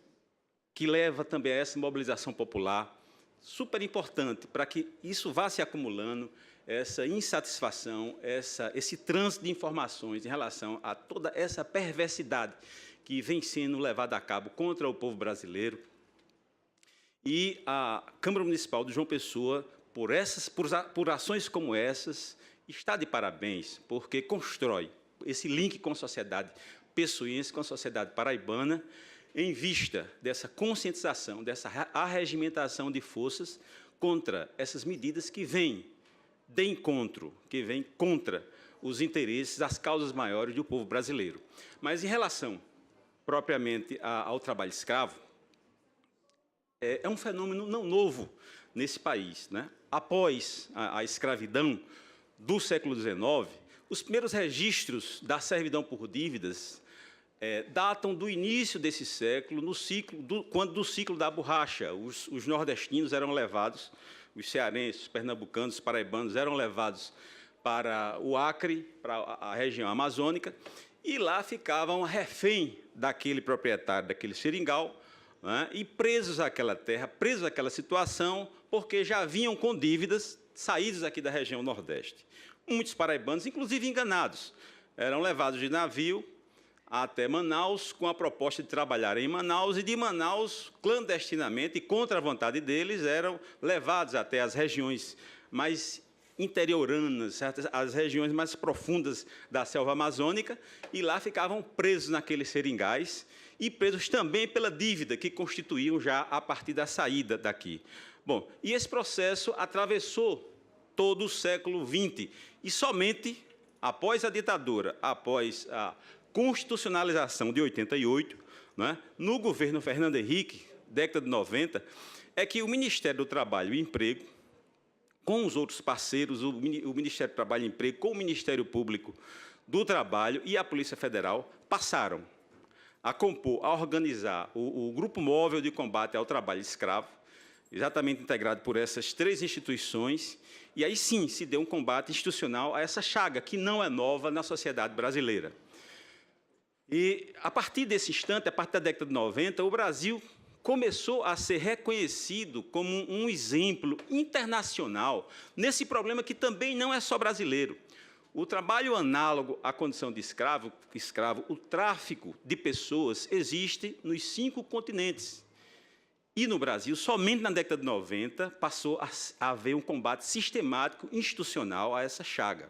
S5: que leva também a essa mobilização popular, super importante para que isso vá se acumulando, essa insatisfação, esse trânsito de informações em relação a toda essa perversidade que vem sendo levada a cabo contra o povo brasileiro. E a Câmara Municipal de João Pessoa, por ações como essas, está de parabéns, porque constrói esse link com a sociedade pessoense, com a sociedade paraibana, em vista dessa conscientização, dessa arregimentação de forças contra essas medidas que vêm de encontro, que vêm contra os interesses, as causas maiores do povo brasileiro. Mas, em relação propriamente ao trabalho escravo, é um fenômeno não novo nesse país, né? Após a escravidão do século XIX, os primeiros registros da servidão por dívidas datam do início desse século, do ciclo da borracha. Os nordestinos eram levados, os cearenses, os pernambucanos, os paraibanos eram levados para o Acre, para a região amazônica, e lá ficavam refém daquele proprietário, daquele seringal, né, e presos àquela terra, presos àquela situação, porque já vinham com dívidas saídos aqui da região Nordeste. Muitos paraibanos, inclusive enganados, eram levados de navio até Manaus, com a proposta de trabalhar em Manaus, e de Manaus, clandestinamente e contra a vontade deles, eram levados até as regiões mais interioranas, as regiões mais profundas da selva amazônica, e lá ficavam presos naqueles seringais, e presos também pela dívida que constituíam já a partir da saída daqui. Bom, e esse processo atravessou todo o século XX, e somente após a ditadura, após a constitucionalização de 88, né, no governo Fernando Henrique, década de 90, é que o Ministério do Trabalho e Emprego, com os outros parceiros, o Ministério do Trabalho e Emprego, com o Ministério Público do Trabalho e a Polícia Federal, passaram a compor, a organizar o Grupo Móvel de Combate ao Trabalho Escravo, exatamente integrado por essas três instituições, e aí sim se deu um combate institucional a essa chaga, que não é nova na sociedade brasileira. E, a partir desse instante, a partir da década de 90, o Brasil começou a ser reconhecido como um exemplo internacional nesse problema que também não é só brasileiro. O trabalho análogo à condição de escravo, o tráfico de pessoas, existe nos 5 continentes. E no Brasil, somente na década de 90, passou a haver um combate sistemático, institucional a essa chaga.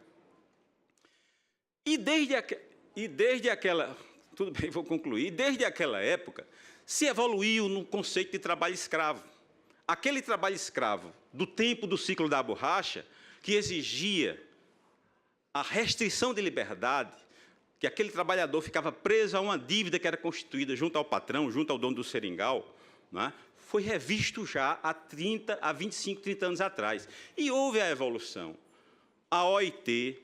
S5: E desde aquela... Tudo bem, vou concluir. Desde aquela época, se evoluiu no conceito de trabalho escravo. Aquele trabalho escravo do tempo do ciclo da borracha, que exigia a restrição de liberdade, que aquele trabalhador ficava preso a uma dívida que era constituída junto ao patrão, junto ao dono do seringal, né, foi revisto já há 25, 30 anos atrás. E houve a evolução. A OIT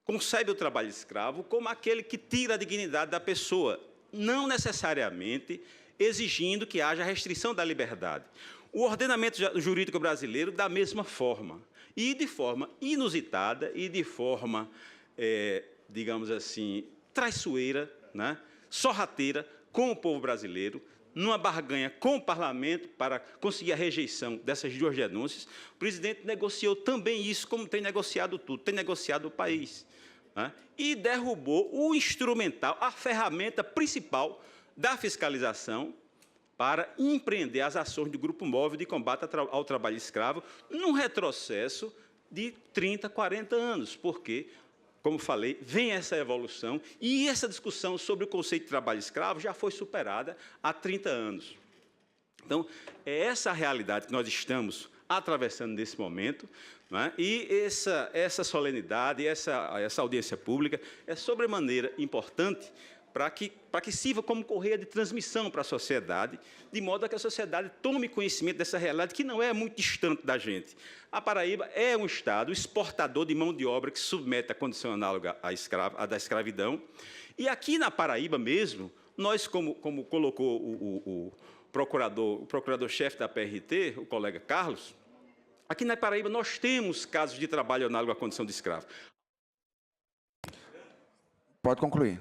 S5: concebe o trabalho escravo como aquele que tira a dignidade da pessoa, não necessariamente exigindo que haja restrição da liberdade. O ordenamento jurídico brasileiro, da mesma forma, e de forma inusitada e de forma, digamos assim, traiçoeira, né, sorrateira, com o povo brasileiro, numa barganha com o parlamento para conseguir a rejeição dessas duas denúncias, o presidente negociou também isso, como tem negociado tudo, tem negociado o país, né? E derrubou o instrumental, a ferramenta principal da fiscalização para empreender as ações do Grupo Móvel de combate ao trabalho escravo num retrocesso de 30, 40 anos, porque, como falei, vem essa evolução e essa discussão sobre o conceito de trabalho escravo já foi superada há 30 anos. Então, é essa a realidade que nós estamos atravessando nesse momento, não é? E essa solenidade, essa audiência pública é sobremaneira importante para que sirva como correia de transmissão para a sociedade, de modo a que a sociedade tome conhecimento dessa realidade que não é muito distante da gente. A Paraíba é um estado exportador de mão de obra que submete a condição análoga à da escravidão. E aqui na Paraíba mesmo, nós, como colocou o procurador-chefe da PRT, o colega Carlos, aqui na Paraíba nós temos casos de trabalho análogo à condição de escravo.
S1: Pode concluir.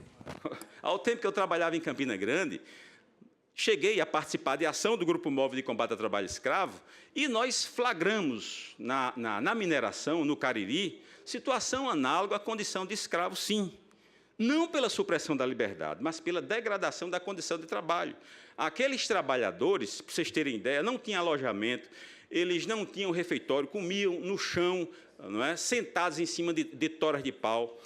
S5: Ao tempo que eu trabalhava em Campina Grande, cheguei a participar de ação do Grupo Móvel de Combate ao Trabalho Escravo e nós flagramos na mineração, no Cariri, situação análoga à condição de escravo, sim. Não pela supressão da liberdade, mas pela degradação da condição de trabalho. Aqueles trabalhadores, para vocês terem ideia, não tinham alojamento, eles não tinham refeitório, comiam no chão, não é? Sentados em cima de toras de pau.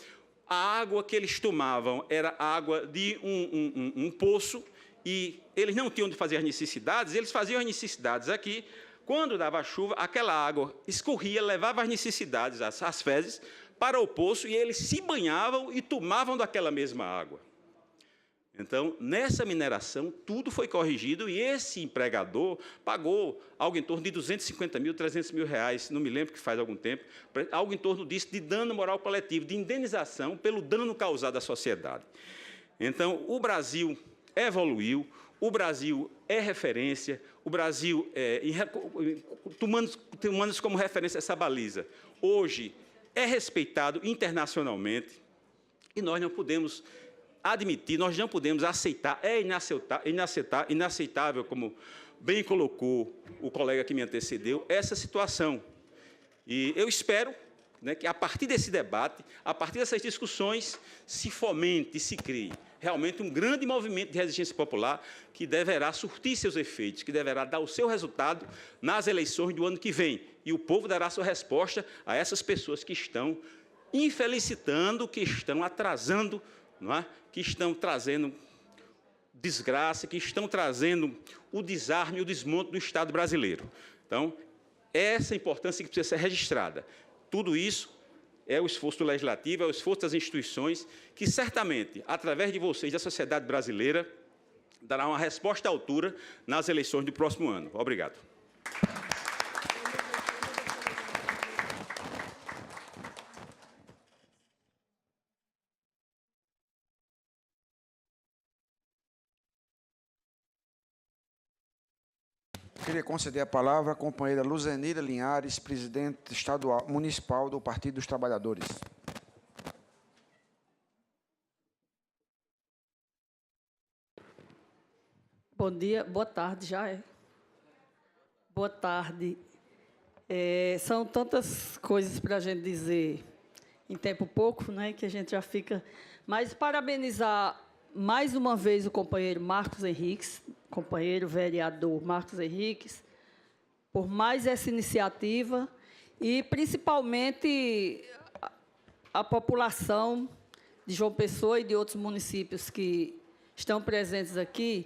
S5: A água que eles tomavam era água de um poço e eles não tinham de fazer as necessidades, eles faziam as necessidades aqui. Quando dava chuva, aquela água escorria, levava as necessidades, as fezes, para o poço e eles se banhavam e tomavam daquela mesma água. Então, nessa mineração, tudo foi corrigido e esse empregador pagou algo em torno de 250 mil, 300 mil reais, não me lembro que faz algum tempo, algo em torno disso de dano moral coletivo, de indenização pelo dano causado à sociedade. Então, o Brasil evoluiu, o Brasil é referência, o Brasil, tomando como referência essa baliza, hoje é respeitado internacionalmente e nós não podemos admitir, nós não podemos aceitar, é inaceitável, como bem colocou o colega que me antecedeu, essa situação. E eu espero, né, que, a partir desse debate, a partir dessas discussões, se fomente, se crie realmente um grande movimento de resistência popular que deverá surtir seus efeitos, que deverá dar o seu resultado nas eleições do ano que vem. E o povo dará sua resposta a essas pessoas que estão infelicitando, que estão atrasando, não é? Que estão trazendo desgraça, que estão trazendo o desarme e o desmonte do Estado brasileiro. Então, essa importância que precisa ser registrada. Tudo isso é o esforço do Legislativo, é o esforço das instituições, que certamente, através de vocês, da sociedade brasileira, dará uma resposta à altura nas eleições do próximo ano. Obrigado.
S1: Queria conceder a palavra à companheira Luzenira Linhares, presidente estadual municipal do Partido dos Trabalhadores.
S6: Bom dia, boa tarde, já é. Boa tarde. São tantas coisas para a gente dizer em tempo pouco, né, que a gente já fica... Mas parabenizar mais uma vez o companheiro Marcos Henriques, companheiro vereador Marcos Henriques, por mais essa iniciativa e, principalmente, a população de João Pessoa e de outros municípios que estão presentes aqui.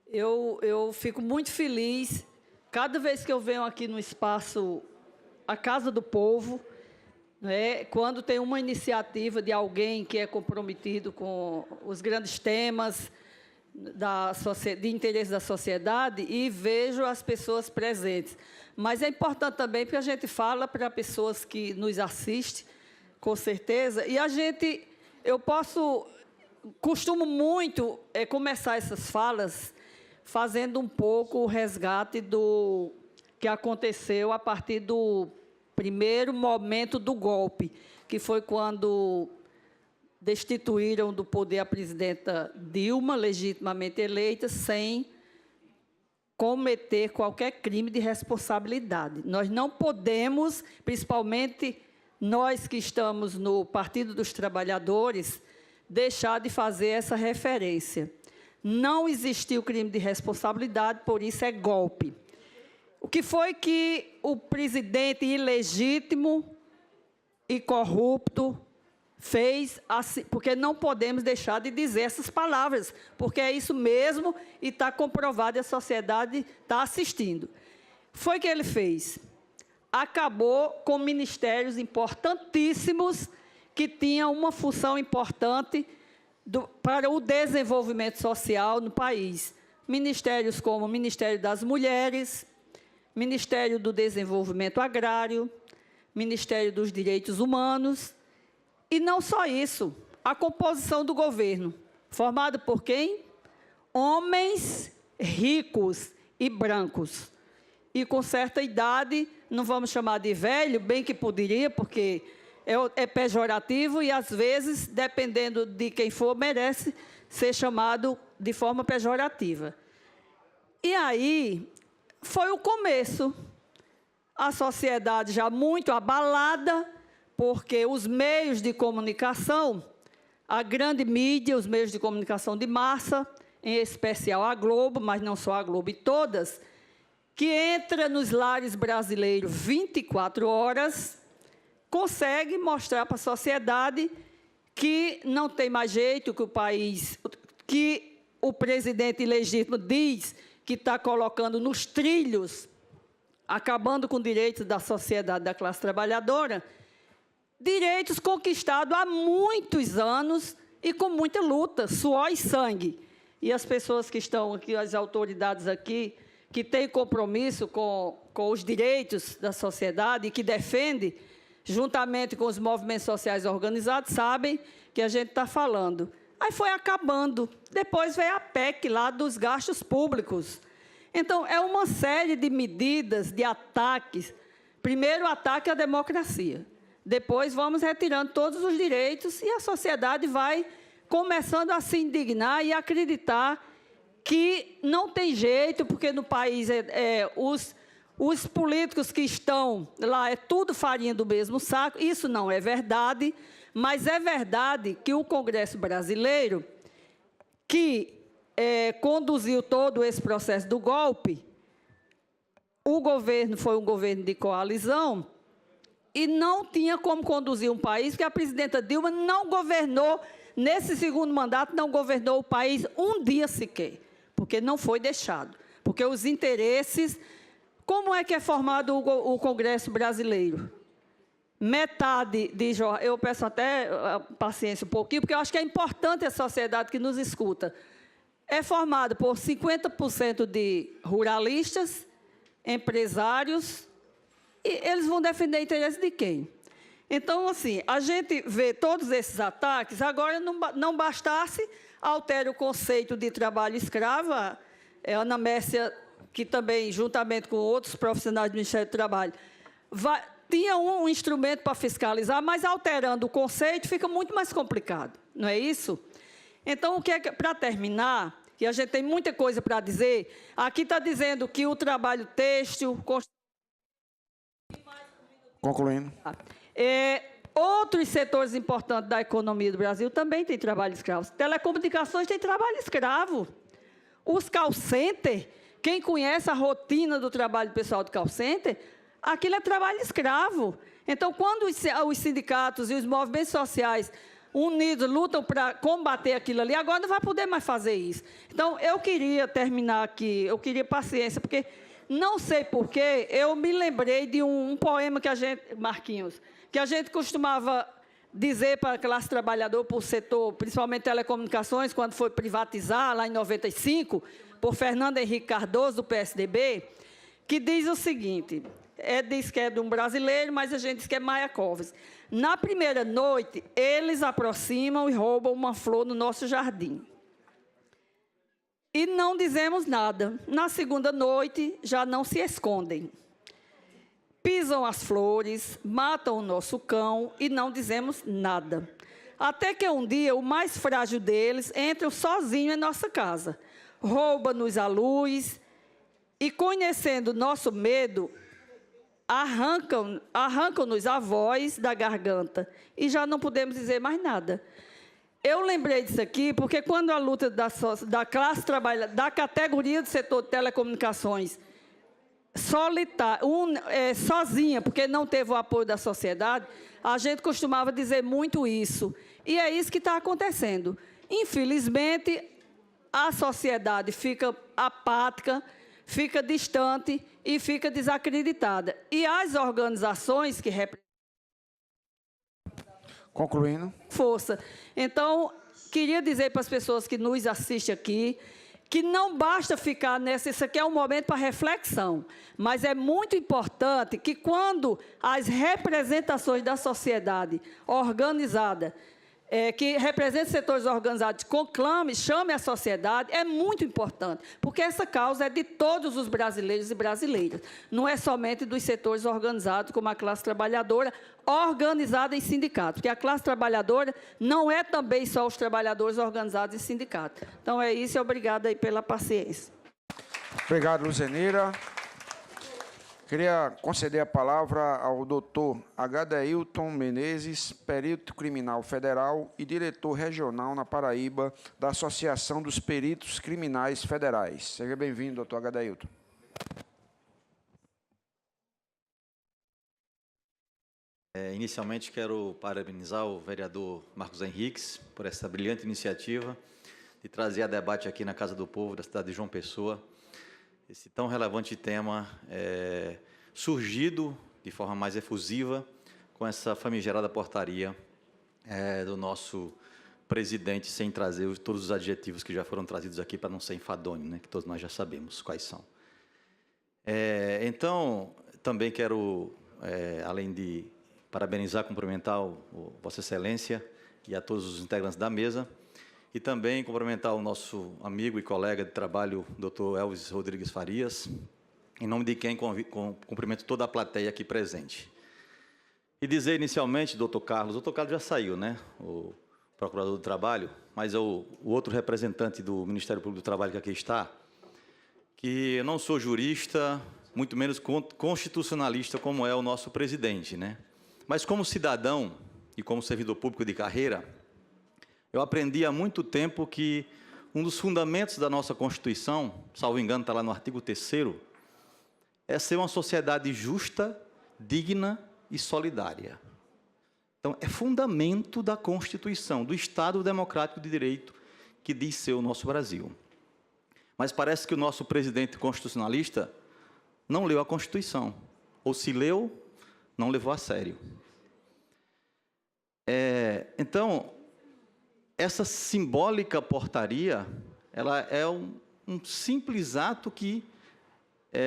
S6: Eu fico muito feliz cada vez que eu venho aqui no espaço, a Casa do Povo, né, quando tem uma iniciativa de alguém que é comprometido com os grandes temas de interesse da sociedade e vejo as pessoas presentes. Mas é importante também porque a gente fala para pessoas que nos assistem, com certeza, e costumo muito começar essas falas fazendo um pouco o resgate do que aconteceu a partir do primeiro momento do golpe, que foi quando destituíram do poder a presidenta Dilma, legitimamente eleita, sem cometer qualquer crime de responsabilidade. Nós não podemos, principalmente nós que estamos no Partido dos Trabalhadores, deixar de fazer essa referência. Não existiu crime de responsabilidade, por isso é golpe. O que foi que o presidente ilegítimo e corrupto fez, assim, porque não podemos deixar de dizer essas palavras, porque é isso mesmo e está comprovado e a sociedade está assistindo. Foi que ele fez? Acabou com ministérios importantíssimos que tinham uma função importante para o desenvolvimento social no país. Ministérios como o Ministério das Mulheres, Ministério do Desenvolvimento Agrário, Ministério dos Direitos Humanos, e não só isso, a composição do governo, formado por quem? Homens ricos e brancos, e com certa idade, não vamos chamar de velho, bem que poderia, porque é pejorativo e, às vezes, dependendo de quem for, merece ser chamado de forma pejorativa. E aí, foi o começo. A sociedade já muito abalada, porque os meios de comunicação, a grande mídia, os meios de comunicação de massa, em especial a Globo, mas não só a Globo, e todas, que entra nos lares brasileiros 24 horas, consegue mostrar para a sociedade que não tem mais jeito, que o país, que o presidente ilegítimo diz que está colocando nos trilhos, acabando com direitos da sociedade, da classe trabalhadora, direitos conquistados há muitos anos e com muita luta, suor e sangue. E as pessoas que estão aqui, as autoridades aqui, que têm compromisso com os direitos da sociedade e que defendem, juntamente com os movimentos sociais organizados, sabem que a gente está falando. Aí foi acabando. Depois veio a PEC lá dos gastos públicos. Então, é uma série de medidas, de ataques. Primeiro, o ataque à democracia. Depois, vamos retirando todos os direitos e a sociedade vai começando a se indignar e acreditar que não tem jeito, porque no país os políticos que estão lá é tudo farinha do mesmo saco. Isso não é verdade, mas é verdade que o Congresso brasileiro, que conduziu todo esse processo do golpe, o governo foi um governo de coalizão e não tinha como conduzir um país, que a presidenta Dilma não governou, nesse segundo mandato, não governou o país um dia sequer, porque não foi deixado. Porque os interesses... Como é que é formado o Congresso brasileiro? Metade de... Eu peço até paciência um pouquinho, porque eu acho que é importante a sociedade que nos escuta. É formado por 50% de ruralistas, empresários, e eles vão defender o interesse de quem? Então, assim, a gente vê todos esses ataques, agora não bastasse, altera o conceito de trabalho escravo, a Ana Mércia, que também, juntamente com outros profissionais do Ministério do Trabalho, tinha um instrumento para fiscalizar, mas alterando o conceito fica muito mais complicado, não é isso? Então, para terminar, e a gente tem muita coisa para dizer, aqui está dizendo que o trabalho têxtil...
S1: Concluindo.
S6: Outros setores importantes da economia do Brasil também têm trabalho escravo. Telecomunicações tem trabalho escravo. Os call centers, quem conhece a rotina do trabalho pessoal do call center, aquilo é trabalho escravo. Então, quando os sindicatos e os movimentos sociais unidos lutam para combater aquilo ali, agora não vai poder mais fazer isso. Então, eu queria terminar aqui, eu queria paciência, porque não sei porquê, eu me lembrei de um poema que a gente, Marquinhos, que a gente costumava dizer para a classe trabalhadora, para o setor, principalmente telecomunicações, quando foi privatizar, lá em 95, por Fernando Henrique Cardoso, do PSDB, que diz o seguinte, diz que é de um brasileiro, mas a gente diz que é Mayakovsky. Na primeira noite, eles aproximam e roubam uma flor no nosso jardim. E não dizemos nada. Na segunda noite, já não se escondem. Pisam as flores, matam o nosso cão e não dizemos nada. Até que um dia, o mais frágil deles entra sozinho em nossa casa. Rouba-nos a luz e conhecendo nosso medo, arrancam-nos a voz da garganta e já não podemos dizer mais nada. Eu lembrei disso aqui porque quando a luta da classe trabalhadora, da categoria do setor de telecomunicações, sozinha, porque não teve o apoio da sociedade, a gente costumava dizer muito isso. E é isso que está acontecendo. Infelizmente, a sociedade fica apática, fica distante e fica desacreditada. E as organizações que representam...
S1: Concluindo.
S6: Força. Então, queria dizer para as pessoas que nos assistem aqui, que não basta ficar nessa... Isso aqui é um momento para reflexão, mas é muito importante que quando as representações da sociedade organizada, que representa setores organizados, conclame, chame a sociedade, é muito importante, porque essa causa é de todos os brasileiros e brasileiras, não é somente dos setores organizados, como a classe trabalhadora, organizada em sindicatos, porque a classe trabalhadora não é também só os trabalhadores organizados em sindicatos. Então, é isso e obrigada aí pela paciência.
S1: Obrigado, Luzenira. Queria conceder a palavra ao doutor Agadeilton Menezes, perito criminal federal e diretor regional na Paraíba da Associação dos Peritos Criminais Federais. Seja bem-vindo, doutor Agadeilton.
S7: Inicialmente, quero parabenizar o vereador Marcos Henriques por essa brilhante iniciativa de trazer a debate aqui na Casa do Povo da cidade de João Pessoa esse tão relevante tema surgido de forma mais efusiva com essa famigerada portaria do nosso presidente, sem trazer todos os adjetivos que já foram trazidos aqui para não ser enfadonho, né, que todos nós já sabemos quais são. Então, também quero, além de parabenizar, cumprimentar Vossa Excelência e a todos os integrantes da mesa, e também cumprimentar o nosso amigo e colega de trabalho, doutor Elvis Rodrigues Farias, em nome de quem cumprimento toda a plateia aqui presente. E dizer inicialmente, doutor Carlos já saiu, né, o procurador do trabalho, mas o outro representante do Ministério Público do Trabalho que aqui está, que eu não sou jurista, muito menos constitucionalista como é o nosso presidente, né? Mas como cidadão e como servidor público de carreira, eu aprendi há muito tempo que um dos fundamentos da nossa Constituição, salvo engano, está lá no artigo 3º, é ser uma sociedade justa, digna e solidária. Então, é fundamento da Constituição, do Estado Democrático de Direito, que diz ser o nosso Brasil. Mas parece que o nosso presidente constitucionalista não leu a Constituição, ou se leu, não levou a sério. Então, essa simbólica portaria, ela é um simples ato que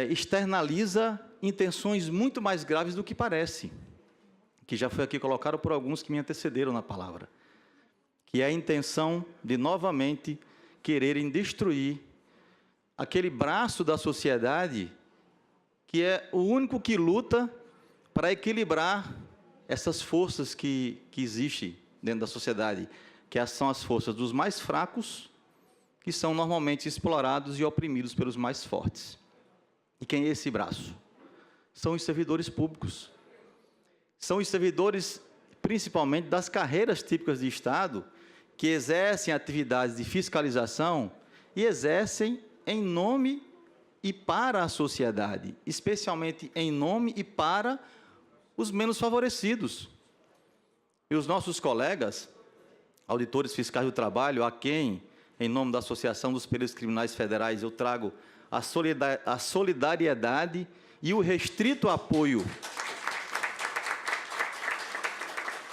S7: externaliza intenções muito mais graves do que parece, que já foi aqui colocado por alguns que me antecederam na palavra, que é a intenção de, novamente, quererem destruir aquele braço da sociedade que é o único que luta para equilibrar essas forças que existem dentro da sociedade, que são as forças dos mais fracos, que são normalmente explorados e oprimidos pelos mais fortes. E quem é esse braço? São os servidores públicos. São os servidores, principalmente, das carreiras típicas de Estado, que exercem atividades de fiscalização e exercem em nome e para a sociedade, especialmente em nome e para os menos favorecidos. E os nossos colegas, auditores fiscais do trabalho, a quem, em nome da Associação dos Peritos Criminais Federais, eu trago a solidariedade e o restrito apoio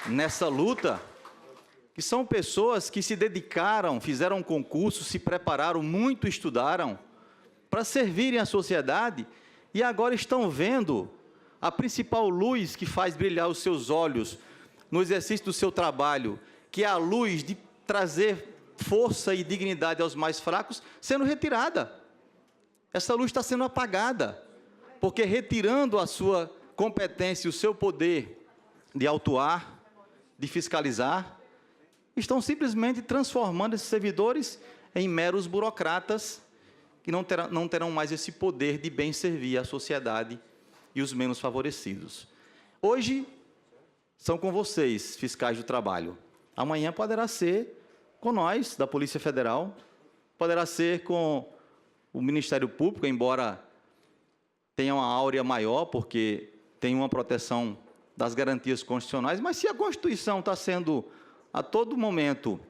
S7: nessa luta, que são pessoas que se dedicaram, fizeram concurso, se prepararam, muito estudaram, para servirem à sociedade, e agora estão vendo a principal luz que faz brilhar os seus olhos no exercício do seu trabalho, que é a luz de trazer força e dignidade aos mais fracos, sendo retirada. Essa luz está sendo apagada, porque retirando a sua competência e o seu poder de autuar, de fiscalizar, estão simplesmente transformando esses servidores em meros burocratas, que não terão mais esse poder de bem servir a sociedade e os menos favorecidos. Hoje, são com vocês, fiscais do trabalho. Amanhã poderá ser com nós, da Polícia Federal, poderá ser com o Ministério Público, embora tenha uma áurea maior, porque tem uma proteção das garantias constitucionais, mas se a Constituição está sendo, a todo momento,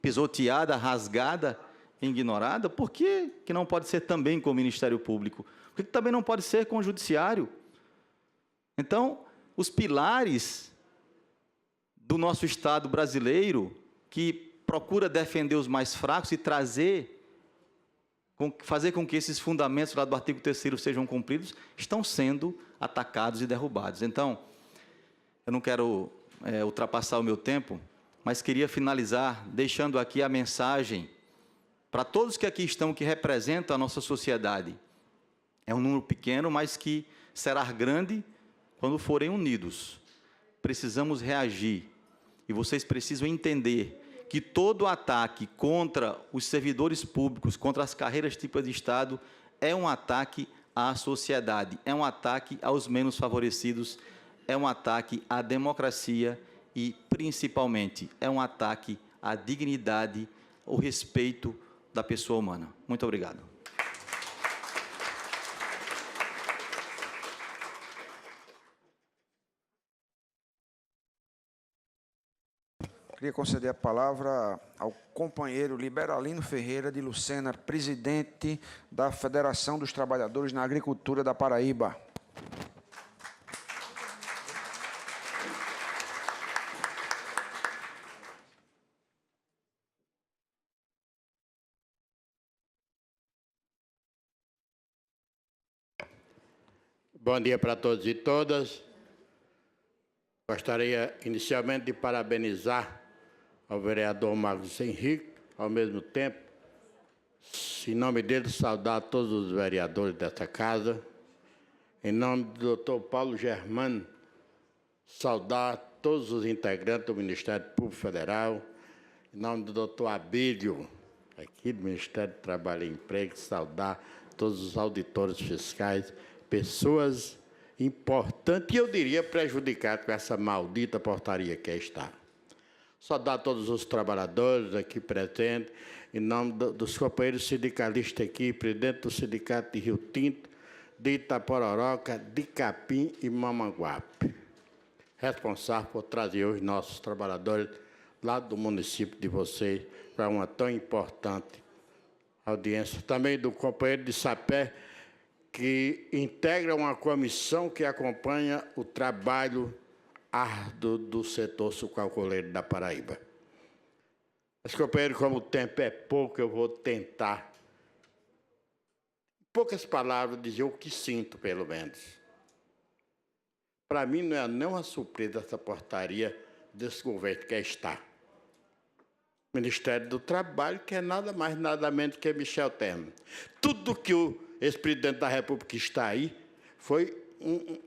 S7: pisoteada, rasgada, ignorada, por que não pode ser também com o Ministério Público? Por que também não pode ser com o Judiciário? Então, os pilares do nosso Estado brasileiro, que procura defender os mais fracos e fazer com que esses fundamentos lá do artigo 3º sejam cumpridos, estão sendo atacados e derrubados. Então, eu não quero ultrapassar o meu tempo, mas queria finalizar deixando aqui a mensagem para todos que aqui estão, que representam a nossa sociedade. É um número pequeno, mas que será grande quando forem unidos. Precisamos reagir. E vocês precisam entender que todo ataque contra os servidores públicos, contra as carreiras típicas de Estado, é um ataque à sociedade, é um ataque aos menos favorecidos, é um ataque à democracia e, principalmente, é um ataque à dignidade, ao respeito da pessoa humana. Muito obrigado.
S1: Queria conceder a palavra ao companheiro Liberalino Ferreira de Lucena, presidente da Federação dos Trabalhadores na Agricultura da Paraíba.
S8: Bom dia para todos e todas. Gostaria inicialmente de parabenizar ao vereador Marcos Henrique, ao mesmo tempo, em nome dele, saudar todos os vereadores desta casa, em nome do doutor Paulo Germano, saudar todos os integrantes do Ministério Público Federal, em nome do doutor Abílio, aqui do Ministério do Trabalho e Emprego, saudar todos os auditores fiscais, pessoas importantes, e eu diria prejudicadas com essa maldita portaria que está. Saudar todos os trabalhadores aqui presentes, em nome dos companheiros sindicalistas aqui, presidente do Sindicato de Rio Tinto, de Itapororoca, de Capim e Mamanguape, responsável por trazer os nossos trabalhadores lá do município de vocês para uma tão importante audiência. Também do companheiro de Sapé, que integra uma comissão que acompanha o trabalho árduo do setor sucalcoleiro da Paraíba. Mas, companheiro, como o tempo é pouco, eu vou tentar, em poucas palavras, dizer o que sinto, pelo menos. Para mim, não é nenhuma surpresa essa portaria desse governo que está. O Ministério do Trabalho, que é nada mais, nada menos que Michel Temer. Tudo que o ex-presidente da República está aí foi um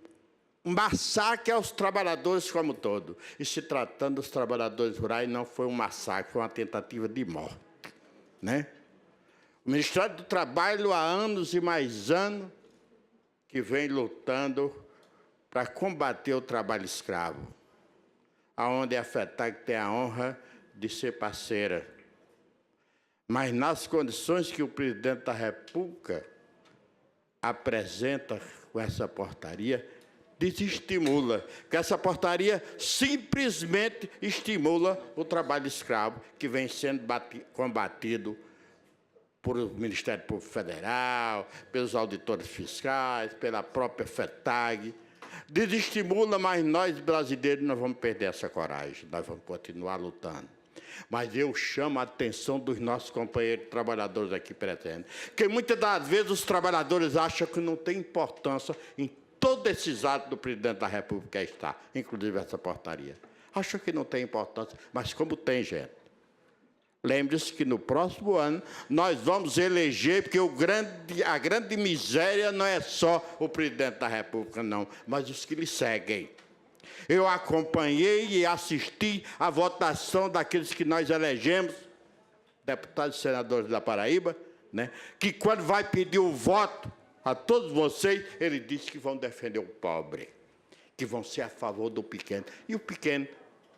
S8: massacre aos trabalhadores como um todo. E se tratando dos trabalhadores rurais, não foi um massacre, foi uma tentativa de morte, né? O Ministério do Trabalho, há anos e mais anos, que vem lutando para combater o trabalho escravo, aonde a FETAG tem a honra de ser parceira. Mas nas condições que o presidente da República apresenta com essa portaria, desestimula, que essa portaria simplesmente estimula o trabalho escravo, que vem sendo combatido por o Ministério Público Federal, pelos auditores fiscais, pela própria FETAG. Desestimula, mas nós, brasileiros, não vamos perder essa coragem, nós vamos continuar lutando. Mas eu chamo a atenção dos nossos companheiros trabalhadores aqui presentes, que muitas das vezes os trabalhadores acham que não tem importância em todos esses atos do presidente da República que está, inclusive essa portaria. Acham que não tem importância, mas como tem, gente. Lembre-se que no próximo ano nós vamos eleger, porque a grande miséria não é só o presidente da República, não, mas os que lhe seguem. Eu acompanhei e assisti à votação daqueles que nós elegemos, deputados e senadores da Paraíba, né? Que quando vai pedir o voto a todos vocês, ele diz que vão defender o pobre, que vão ser a favor do pequeno. E o pequeno,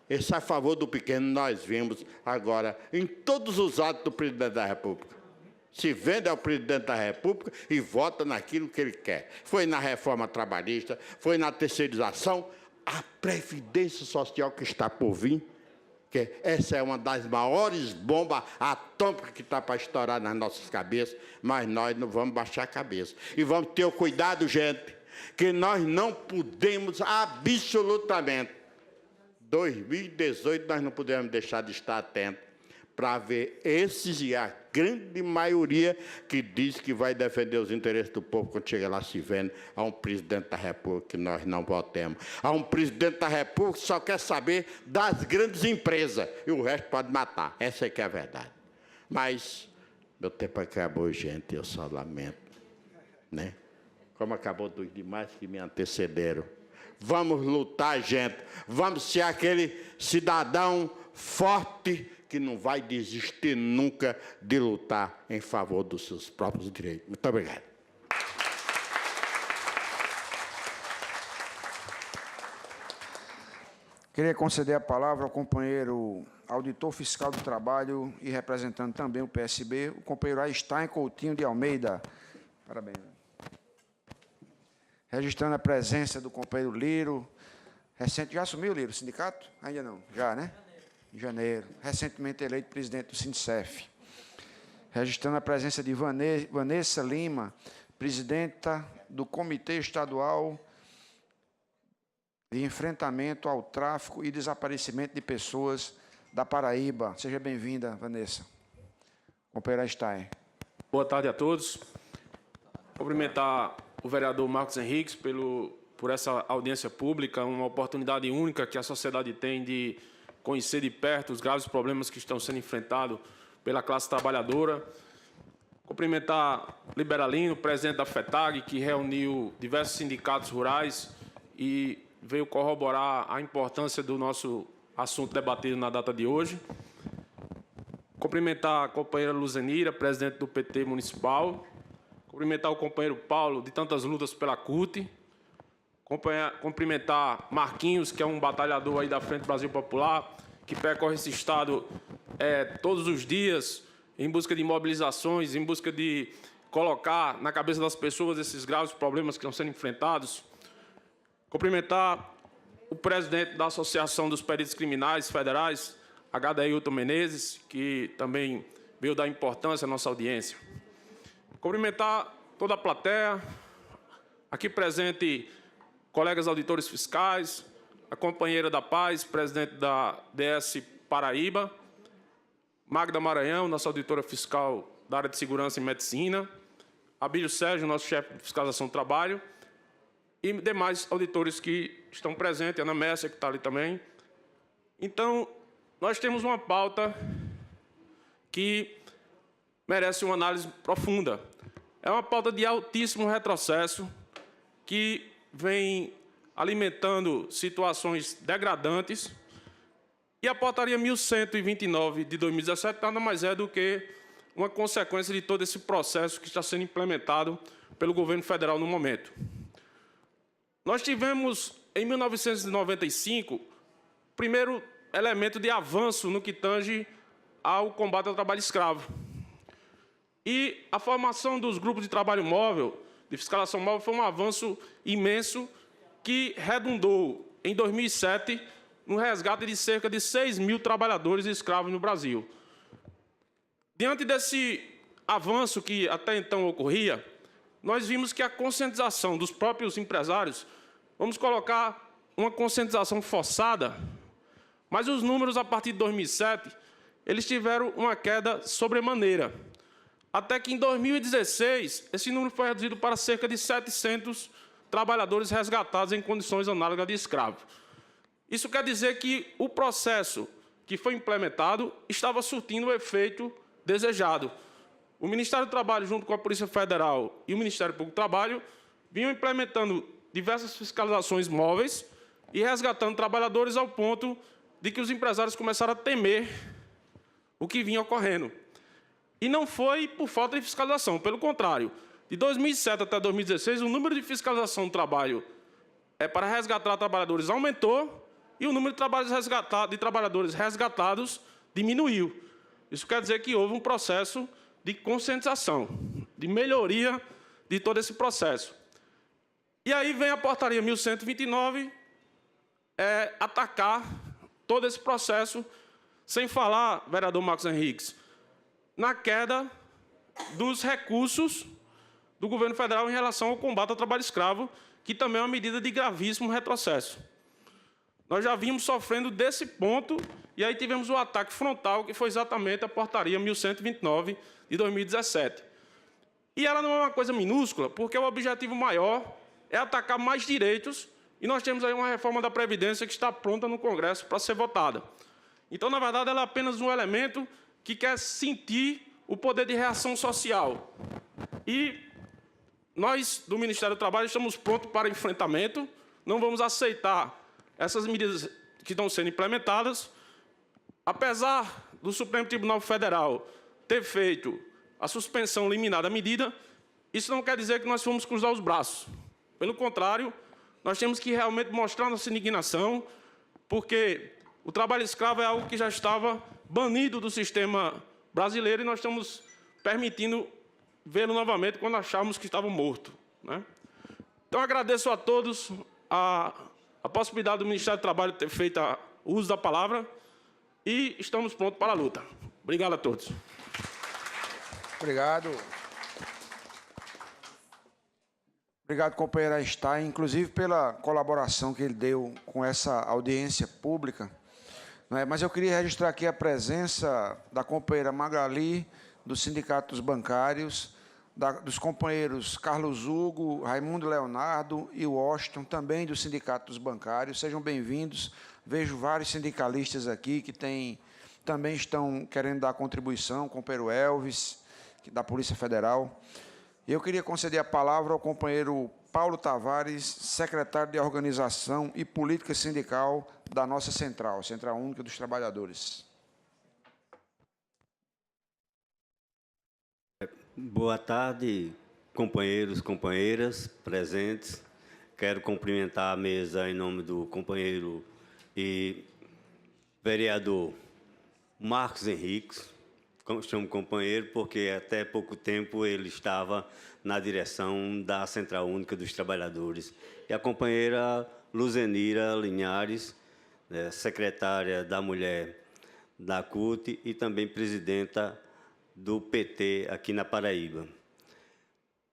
S8: esse a favor do pequeno, nós vimos agora em todos os atos do presidente da República. Se vende ao presidente da República e vota naquilo que ele quer. Foi na reforma trabalhista, foi na terceirização, a Previdência Social que está por vir, que essa é uma das maiores bombas atômicas que está para estourar nas nossas cabeças, mas nós não vamos baixar a cabeça. E vamos ter o cuidado, gente, que nós não podemos absolutamente, 2018, nós não podemos deixar de estar atentos para ver esses e a grande maioria que diz que vai defender os interesses do povo quando chega lá se vendo a um presidente da República que nós não votemos. A um presidente da República que só quer saber das grandes empresas e o resto pode matar. Essa é que é a verdade. Mas meu tempo acabou, gente, eu só lamento, né? Como acabou dos demais que me antecederam. Vamos lutar, gente. Vamos ser aquele cidadão forte que não vai desistir nunca de lutar em favor dos seus próprios direitos. Muito obrigado.
S1: Queria conceder a palavra ao companheiro auditor fiscal do trabalho e representando também o PSB, o companheiro Einstein Coutinho de Almeida. Parabéns. Registrando a presença do companheiro Liro. Já assumiu, Liro, o sindicato? Ainda não. Já, né? Em janeiro, recentemente eleito presidente do Sindicef. Registrando a presença de Vanessa Lima, presidenta do Comitê Estadual de Enfrentamento ao Tráfico e Desaparecimento de Pessoas da Paraíba. Seja bem-vinda, Vanessa. Companheiro Einstein.
S9: Boa tarde a todos. Cumprimentar o vereador Marcos Henriques por essa audiência pública, uma oportunidade única que a sociedade tem de conhecer de perto os graves problemas que estão sendo enfrentados pela classe trabalhadora. Cumprimentar Liberalino, presidente da FETAG, que reuniu diversos sindicatos rurais e veio corroborar a importância do nosso assunto debatido na data de hoje. Cumprimentar a companheira Luzenira, presidente do PT Municipal. Cumprimentar o companheiro Paulo, de tantas lutas pela CUT. Cumprimentar Marquinhos, que é um batalhador aí da Frente Brasil Popular, que percorre esse estado todos os dias em busca de mobilizações, em busca de colocar na cabeça das pessoas esses graves problemas que estão sendo enfrentados. Cumprimentar o presidente da Associação dos Peritos Criminais Federais, Adailton Menezes, que também veio dar importância à nossa audiência. Cumprimentar toda a plateia, aqui presente, colegas auditores fiscais, a companheira da Paz, presidente da DS Paraíba, Magda Maranhão, nossa auditora fiscal da área de Segurança e Medicina, Abílio Sérgio, nosso chefe de fiscalização do trabalho, e demais auditores que estão presentes, Ana Mércia, que está ali também. Então, nós temos uma pauta que merece uma análise profunda. É uma pauta de altíssimo retrocesso que vem alimentando situações degradantes, e a portaria 1129 de 2017 nada mais é do que uma consequência de todo esse processo que está sendo implementado pelo governo federal no momento. Nós tivemos, em 1995, o primeiro elemento de avanço no que tange ao combate ao trabalho escravo. E a formação dos grupos de trabalho móvel, de fiscalização móvel, foi um avanço imenso que redundou, em 2007, no resgate de cerca de 6 mil trabalhadores escravos no Brasil. Diante desse avanço que até então ocorria, nós vimos que a conscientização dos próprios empresários, vamos colocar uma conscientização forçada, mas os números, a partir de 2007, eles tiveram uma queda sobremaneira. Até que, em 2016, esse número foi reduzido para cerca de 700 trabalhadores resgatados em condições análogas de escravo. Isso quer dizer que o processo que foi implementado estava surtindo o efeito desejado. O Ministério do Trabalho, junto com a Polícia Federal e o Ministério Público do Trabalho, vinham implementando diversas fiscalizações móveis e resgatando trabalhadores ao ponto de que os empresários começaram a temer o que vinha ocorrendo. E não foi por falta de fiscalização, pelo contrário. De 2007 até 2016, o número de fiscalização do trabalho para resgatar trabalhadores aumentou e o número de trabalhadores resgatados diminuiu. Isso quer dizer que houve um processo de conscientização, de melhoria de todo esse processo. E aí vem a portaria 1129 atacar todo esse processo, sem falar, vereador Marcos Henriques, na queda dos recursos do governo federal em relação ao combate ao trabalho escravo, que também é uma medida de gravíssimo retrocesso. Nós já vimos sofrendo desse ponto, e aí tivemos o ataque frontal, que foi exatamente a portaria 1129 de 2017. E ela não é uma coisa minúscula, porque o objetivo maior é atacar mais direitos, e nós temos aí uma reforma da Previdência que está pronta no Congresso para ser votada. Então, na verdade, ela é apenas um elemento que quer sentir o poder de reação social. E nós, do Ministério do Trabalho, estamos prontos para enfrentamento, não vamos aceitar essas medidas que estão sendo implementadas. Apesar do Supremo Tribunal Federal ter feito a suspensão liminar da medida, isso não quer dizer que nós vamos cruzar os braços. Pelo contrário, nós temos que realmente mostrar nossa indignação, porque o trabalho escravo é algo que já estava banido do sistema brasileiro e nós estamos permitindo vê-lo novamente quando achávamos que estava morto, né? Então, agradeço a todos a possibilidade do Ministério do Trabalho ter feito o uso da palavra e estamos prontos para a luta. Obrigado a todos.
S1: Obrigado. Obrigado, companheiro Aistain, inclusive pela colaboração que ele deu com essa audiência pública. Mas eu queria registrar aqui a presença da companheira Magali, do Sindicato dos Bancários, dos companheiros Carlos Hugo, Raimundo Leonardo e Washington, também do Sindicato dos Bancários. Sejam bem-vindos. Vejo vários sindicalistas aqui que também estão querendo dar contribuição, companheiro Elvis, da Polícia Federal. Eu queria conceder a palavra ao companheiro Paulo Tavares, secretário de Organização e Política Sindical da nossa Central Única dos Trabalhadores.
S10: Boa tarde, companheiros, companheiras presentes. Quero cumprimentar a mesa em nome do companheiro e vereador Marcos Henriques. Chamo companheiro porque até pouco tempo ele estava na direção da Central Única dos Trabalhadores. E a companheira Luzenira Linhares, secretária da Mulher da CUT e também presidenta do PT aqui na Paraíba.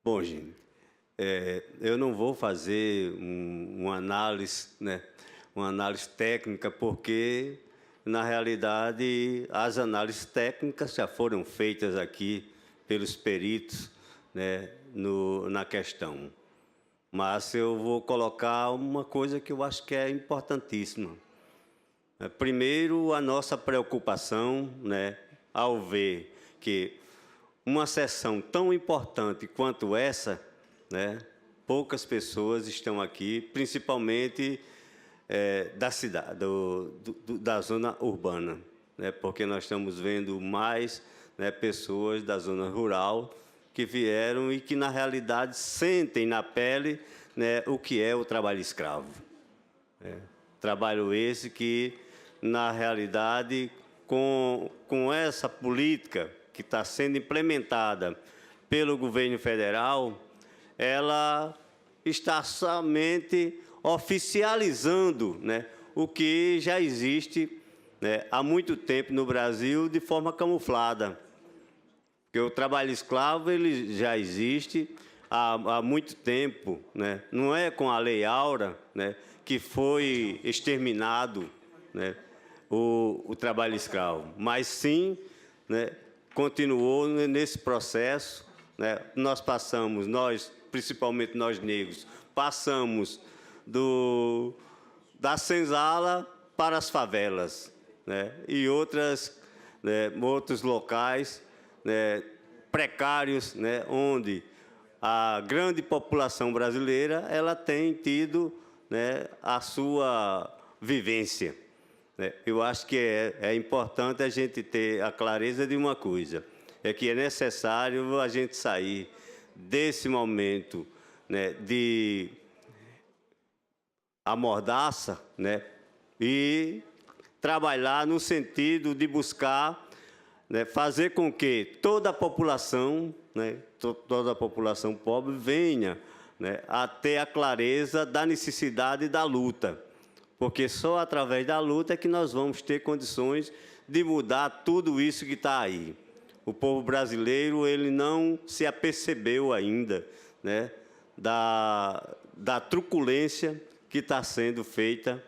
S10: Bom, gente, eu não vou fazer uma análise técnica, porque, na realidade, as análises técnicas já foram feitas aqui pelos peritos, na questão. Mas eu vou colocar uma coisa que eu acho que é importantíssima. Primeiro, a nossa preocupação, ao ver que uma sessão tão importante quanto essa, poucas pessoas estão aqui, principalmente da cidade, da zona urbana, porque nós estamos vendo mais pessoas da zona rural que vieram e que, na realidade, sentem na pele o que é o trabalho escravo. Trabalho esse que, na realidade, com essa política que está sendo implementada pelo governo federal, ela está somente oficializando o que já existe há muito tempo no Brasil de forma camuflada. Porque o trabalho escravo ele já existe há muito tempo, não é com a Lei Áurea que foi exterminado o trabalho escravo, mas sim continuou nesse processo. Nós passamos, principalmente nós negros, passamos da senzala para as favelas, e outros locais precários, onde a grande população brasileira ela tem tido a sua vivência. Eu acho que é importante a gente ter a clareza de uma coisa. é que é necessário a gente sair desse momento, né, de amordaça, né, e trabalhar no sentido de buscar, né, fazer com que toda a população, né, toda a população pobre venha, né, a ter a clareza da necessidade da luta, porque só através da luta é que nós vamos ter condições de mudar tudo isso que está aí. O povo brasileiro ele não se apercebeu ainda, né, da truculência que está sendo feita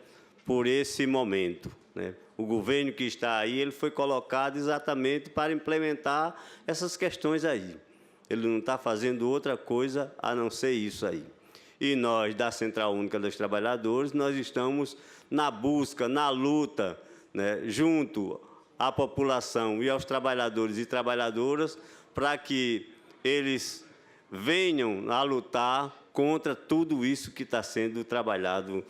S10: por esse momento, né? O governo que está aí ele foi colocado exatamente para implementar essas questões aí. Ele não está fazendo outra coisa a não ser isso aí. E nós, da Central Única dos Trabalhadores, nós estamos na busca, na luta, né, junto à população e aos trabalhadores e trabalhadoras, para que eles venham a lutar contra tudo isso que está sendo trabalhado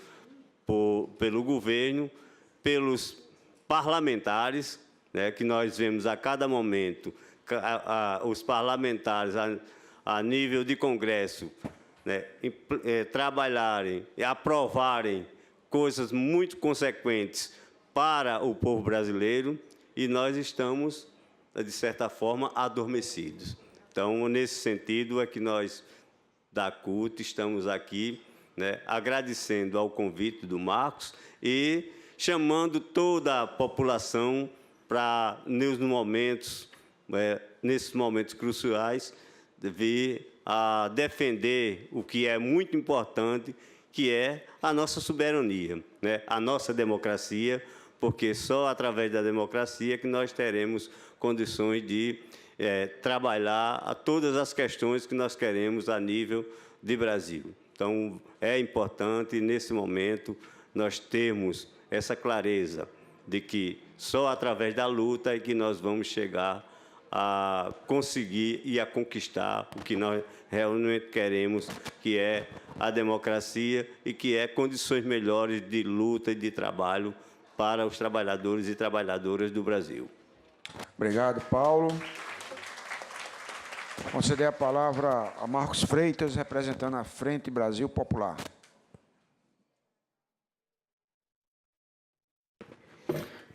S10: pelo governo, pelos parlamentares, né, que nós vemos a cada momento, os parlamentares a nível de Congresso, né, trabalharem e aprovarem coisas muito consequentes para o povo brasileiro, e nós estamos, de certa forma, adormecidos. Então, nesse sentido, é que nós, da CUT, estamos aqui, né, agradecendo ao convite do Marcos e chamando toda a população para, nesses momentos cruciais, vir a defender o que é muito importante, que é a nossa soberania, né, a nossa democracia, porque só através da democracia que nós teremos condições de trabalhar a todas as questões que nós queremos a nível de Brasil. Então, é importante, nesse momento, nós termos essa clareza de que só através da luta é que nós vamos chegar a conseguir e a conquistar o que nós realmente queremos, que é a democracia e que é condições melhores de luta e de trabalho para os trabalhadores e trabalhadoras do Brasil.
S1: Obrigado, Paulo. Conceder a palavra a Marcos Freitas, representando a Frente Brasil Popular.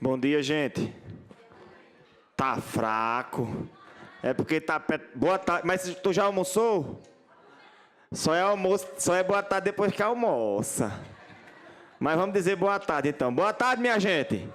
S11: Bom dia, gente. Tá fraco. É porque tá perto. Boa tarde. Mas tu já almoçou? Só é boa tarde depois que almoça. Mas vamos dizer boa tarde, então. Boa tarde, minha gente.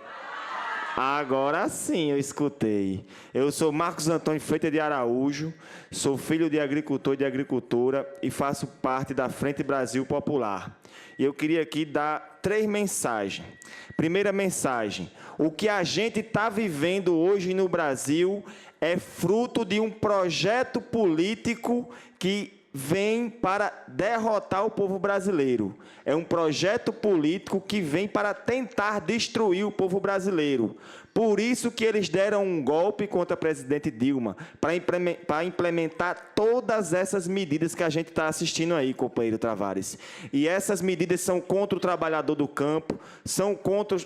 S11: Agora sim, eu escutei. Eu sou Marcos Antônio Freitas de Araújo, sou filho de agricultor e de agricultora e faço parte da Frente Brasil Popular. E eu queria aqui dar 3 mensagens. Primeira mensagem: o que a gente está vivendo hoje no Brasil é fruto de um projeto político que vem para derrotar o povo brasileiro. É um projeto político que vem para tentar destruir o povo brasileiro. Por isso que eles deram um golpe contra a presidente Dilma, para implementar todas essas medidas que a gente está assistindo aí, companheiro Tavares. E essas medidas são contra o trabalhador do campo, são contra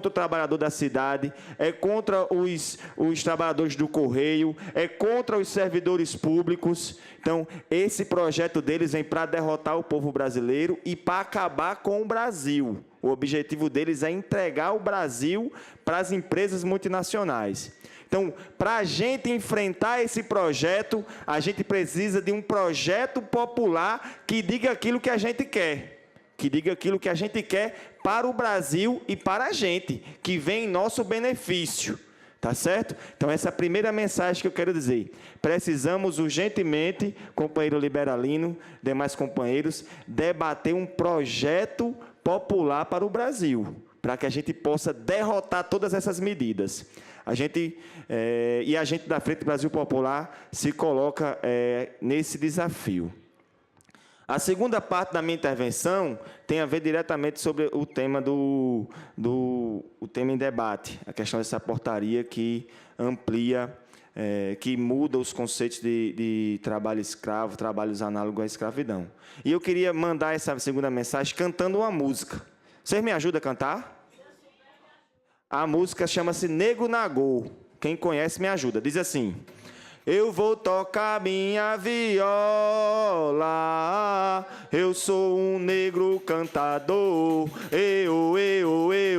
S11: o trabalhador da cidade, é contra os trabalhadores do correio, é contra os servidores públicos. Então, esse projeto deles vem para derrotar o povo brasileiro e para acabar com o Brasil. O objetivo deles é entregar o Brasil para as empresas multinacionais. Então, para a gente enfrentar esse projeto, a gente precisa de um projeto popular que diga aquilo que a gente quer. Que diga aquilo que a gente quer para o Brasil e para a gente, que vem em nosso benefício. Tá certo? Então, essa é a primeira mensagem que eu quero dizer. Precisamos urgentemente, companheiro Liberalino, demais companheiros, debater um projeto popular para o Brasil, para que a gente possa derrotar todas essas medidas. A gente da Frente Brasil Popular se coloca nesse desafio. A segunda parte da minha intervenção tem a ver diretamente sobre o tema o tema em debate, a questão dessa portaria que amplia, que muda os conceitos de trabalho escravo, trabalhos análogos à escravidão. E eu queria mandar essa segunda mensagem cantando uma música. Vocês me ajudam a cantar? A música chama-se Nego Nagô. Quem conhece me ajuda. Diz assim: eu vou tocar minha viola. Eu sou um negro cantador,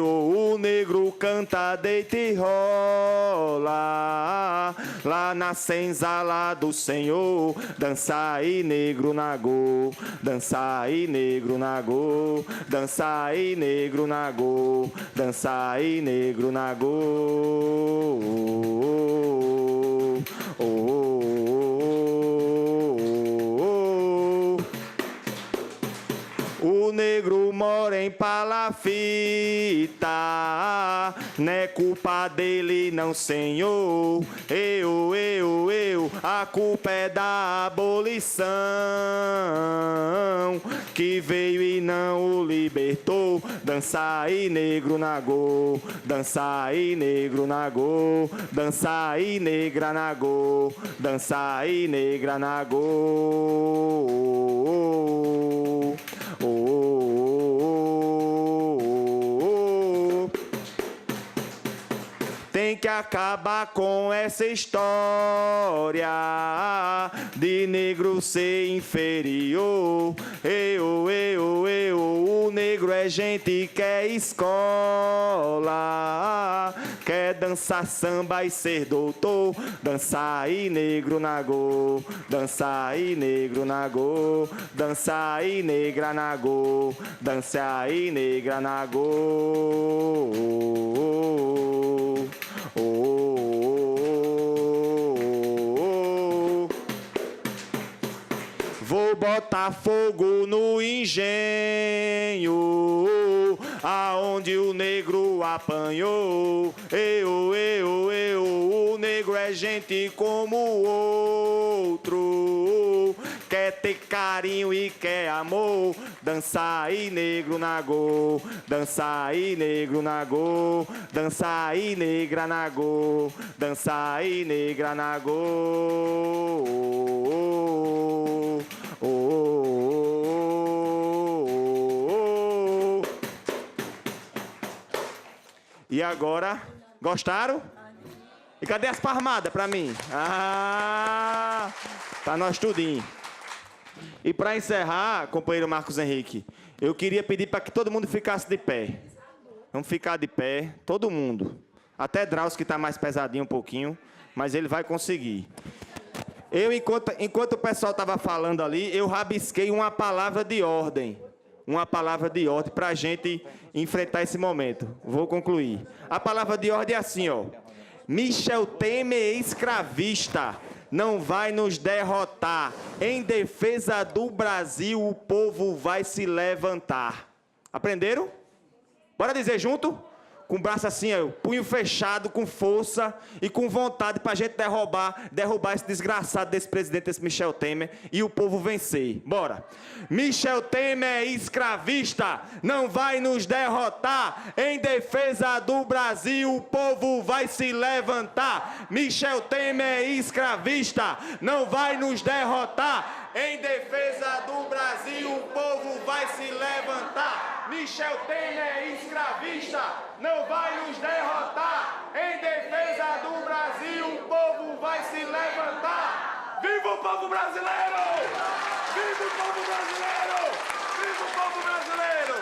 S11: o negro canta, deita e rola. Lá na senzala do Senhor, dança aí negro nagô, dança aí negro nagô, dança aí negro nagô, dança aí negro nagô. O negro mora em palafita, não é culpa dele não, senhor. A culpa é da abolição, que veio e não o libertou. Dança aí negro nagô, dança aí negro nagô, dança aí negra nagô, dança aí negra nagô. Tem que acabar com essa história de negro ser inferior. O negro é gente que é escola, quer dançar samba e ser doutor. Dança aí negro nagô, dança aí negro nagô, dança aí negra nagô, dança aí negra nagô. Vou botar fogo no engenho, aonde o negro apanhou. O negro é gente como o outro, quer ter carinho e quer amor. Dança aí negro nagô, dança aí negro nagô, dança aí negra nagô, dança aí negra nagô. E agora, gostaram? E cadê as palmadas pra mim? Pra nós tudinho. E para encerrar, companheiro Marcos Henrique, eu queria pedir para que todo mundo ficasse de pé. Vamos ficar de pé, todo mundo. Até Drauzio, que está mais pesadinho um pouquinho, mas ele vai conseguir. Eu, enquanto o pessoal estava falando ali, eu rabisquei uma palavra de ordem. Uma palavra de ordem para a gente enfrentar esse momento. Vou concluir. A palavra de ordem é assim, ó. Michel Temer, escravista, não vai nos derrotar. Em defesa do Brasil, o povo vai se levantar. Aprenderam? Bora dizer junto? Com o braço assim, ó, punho fechado, com força e com vontade para a gente derrubar esse desgraçado desse presidente, esse Michel Temer, e o povo vencer. Bora. Michel Temer, escravista, não vai nos derrotar. Em defesa do Brasil, o povo vai se levantar. Michel Temer, escravista, não vai nos derrotar. Em defesa do Brasil, o povo vai se levantar. Michel Temer, escravista, não vai nos derrotar. Em defesa do Brasil, o povo vai se levantar. Viva o povo brasileiro! Viva o povo brasileiro! Viva o povo brasileiro!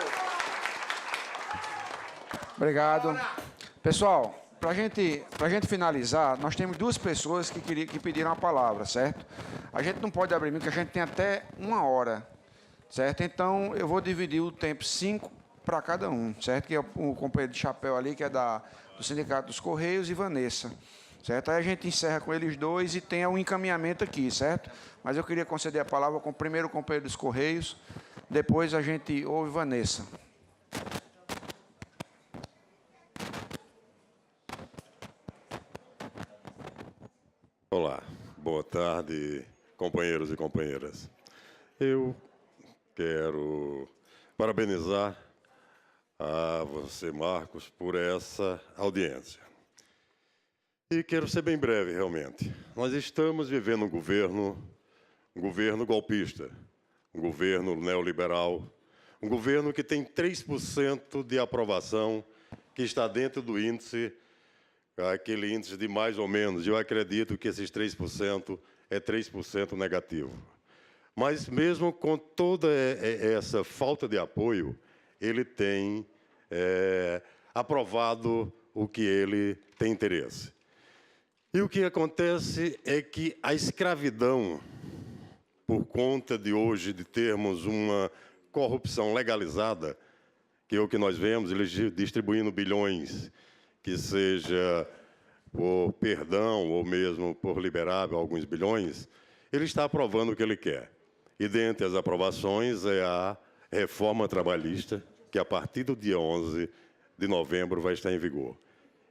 S1: Obrigado. Pessoal, para a gente finalizar, nós temos duas pessoas que pediram a palavra, certo? A gente não pode abrir porque a gente tem até 1 hora, certo? Então, eu vou dividir o tempo 5 para cada um, certo? Que é o companheiro de chapéu ali, que é do Sindicato dos Correios, e Vanessa, certo? Aí a gente encerra com eles dois e tem um encaminhamento aqui, certo? Mas eu queria conceder a palavra com o primeiro companheiro dos Correios, depois a gente ouve Vanessa.
S12: Olá, boa tarde, companheiros e companheiras. Eu quero parabenizar a você, Marcos, por essa audiência. E quero ser bem breve, realmente. Nós estamos vivendo um governo golpista, um governo neoliberal, um governo que tem 3% de aprovação, que está dentro do índice aquele índice de mais ou menos. Eu acredito que esses 3% é 3% negativo. Mas, mesmo com toda essa falta de apoio, ele tem aprovado o que ele tem interesse. E o que acontece é que a escravidão, por conta de hoje de termos uma corrupção legalizada, que é o que nós vemos, eles distribuindo bilhões, que seja por perdão ou mesmo por liberar alguns bilhões, ele está aprovando o que ele quer. E, dentre as aprovações, é a reforma trabalhista, que, a partir do dia 11 de novembro, vai estar em vigor.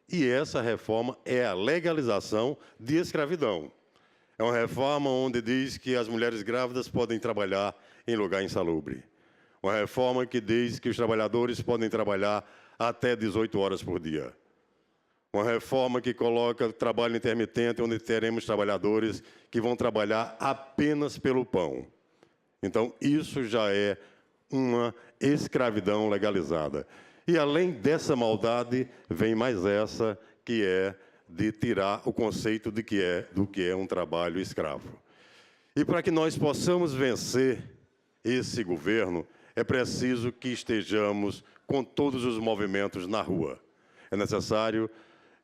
S12: E essa reforma é a legalização de escravidão. É uma reforma onde diz que as mulheres grávidas podem trabalhar em lugar insalubre. Uma reforma que diz que os trabalhadores podem trabalhar até 18 horas por dia. Uma reforma que coloca trabalho intermitente, onde teremos trabalhadores que vão trabalhar apenas pelo pão. Então, isso já é uma escravidão legalizada. E, além dessa maldade, vem mais essa, que é de tirar o conceito do que é um trabalho escravo. E, para que nós possamos vencer esse governo, é preciso que estejamos com todos os movimentos na rua. É necessário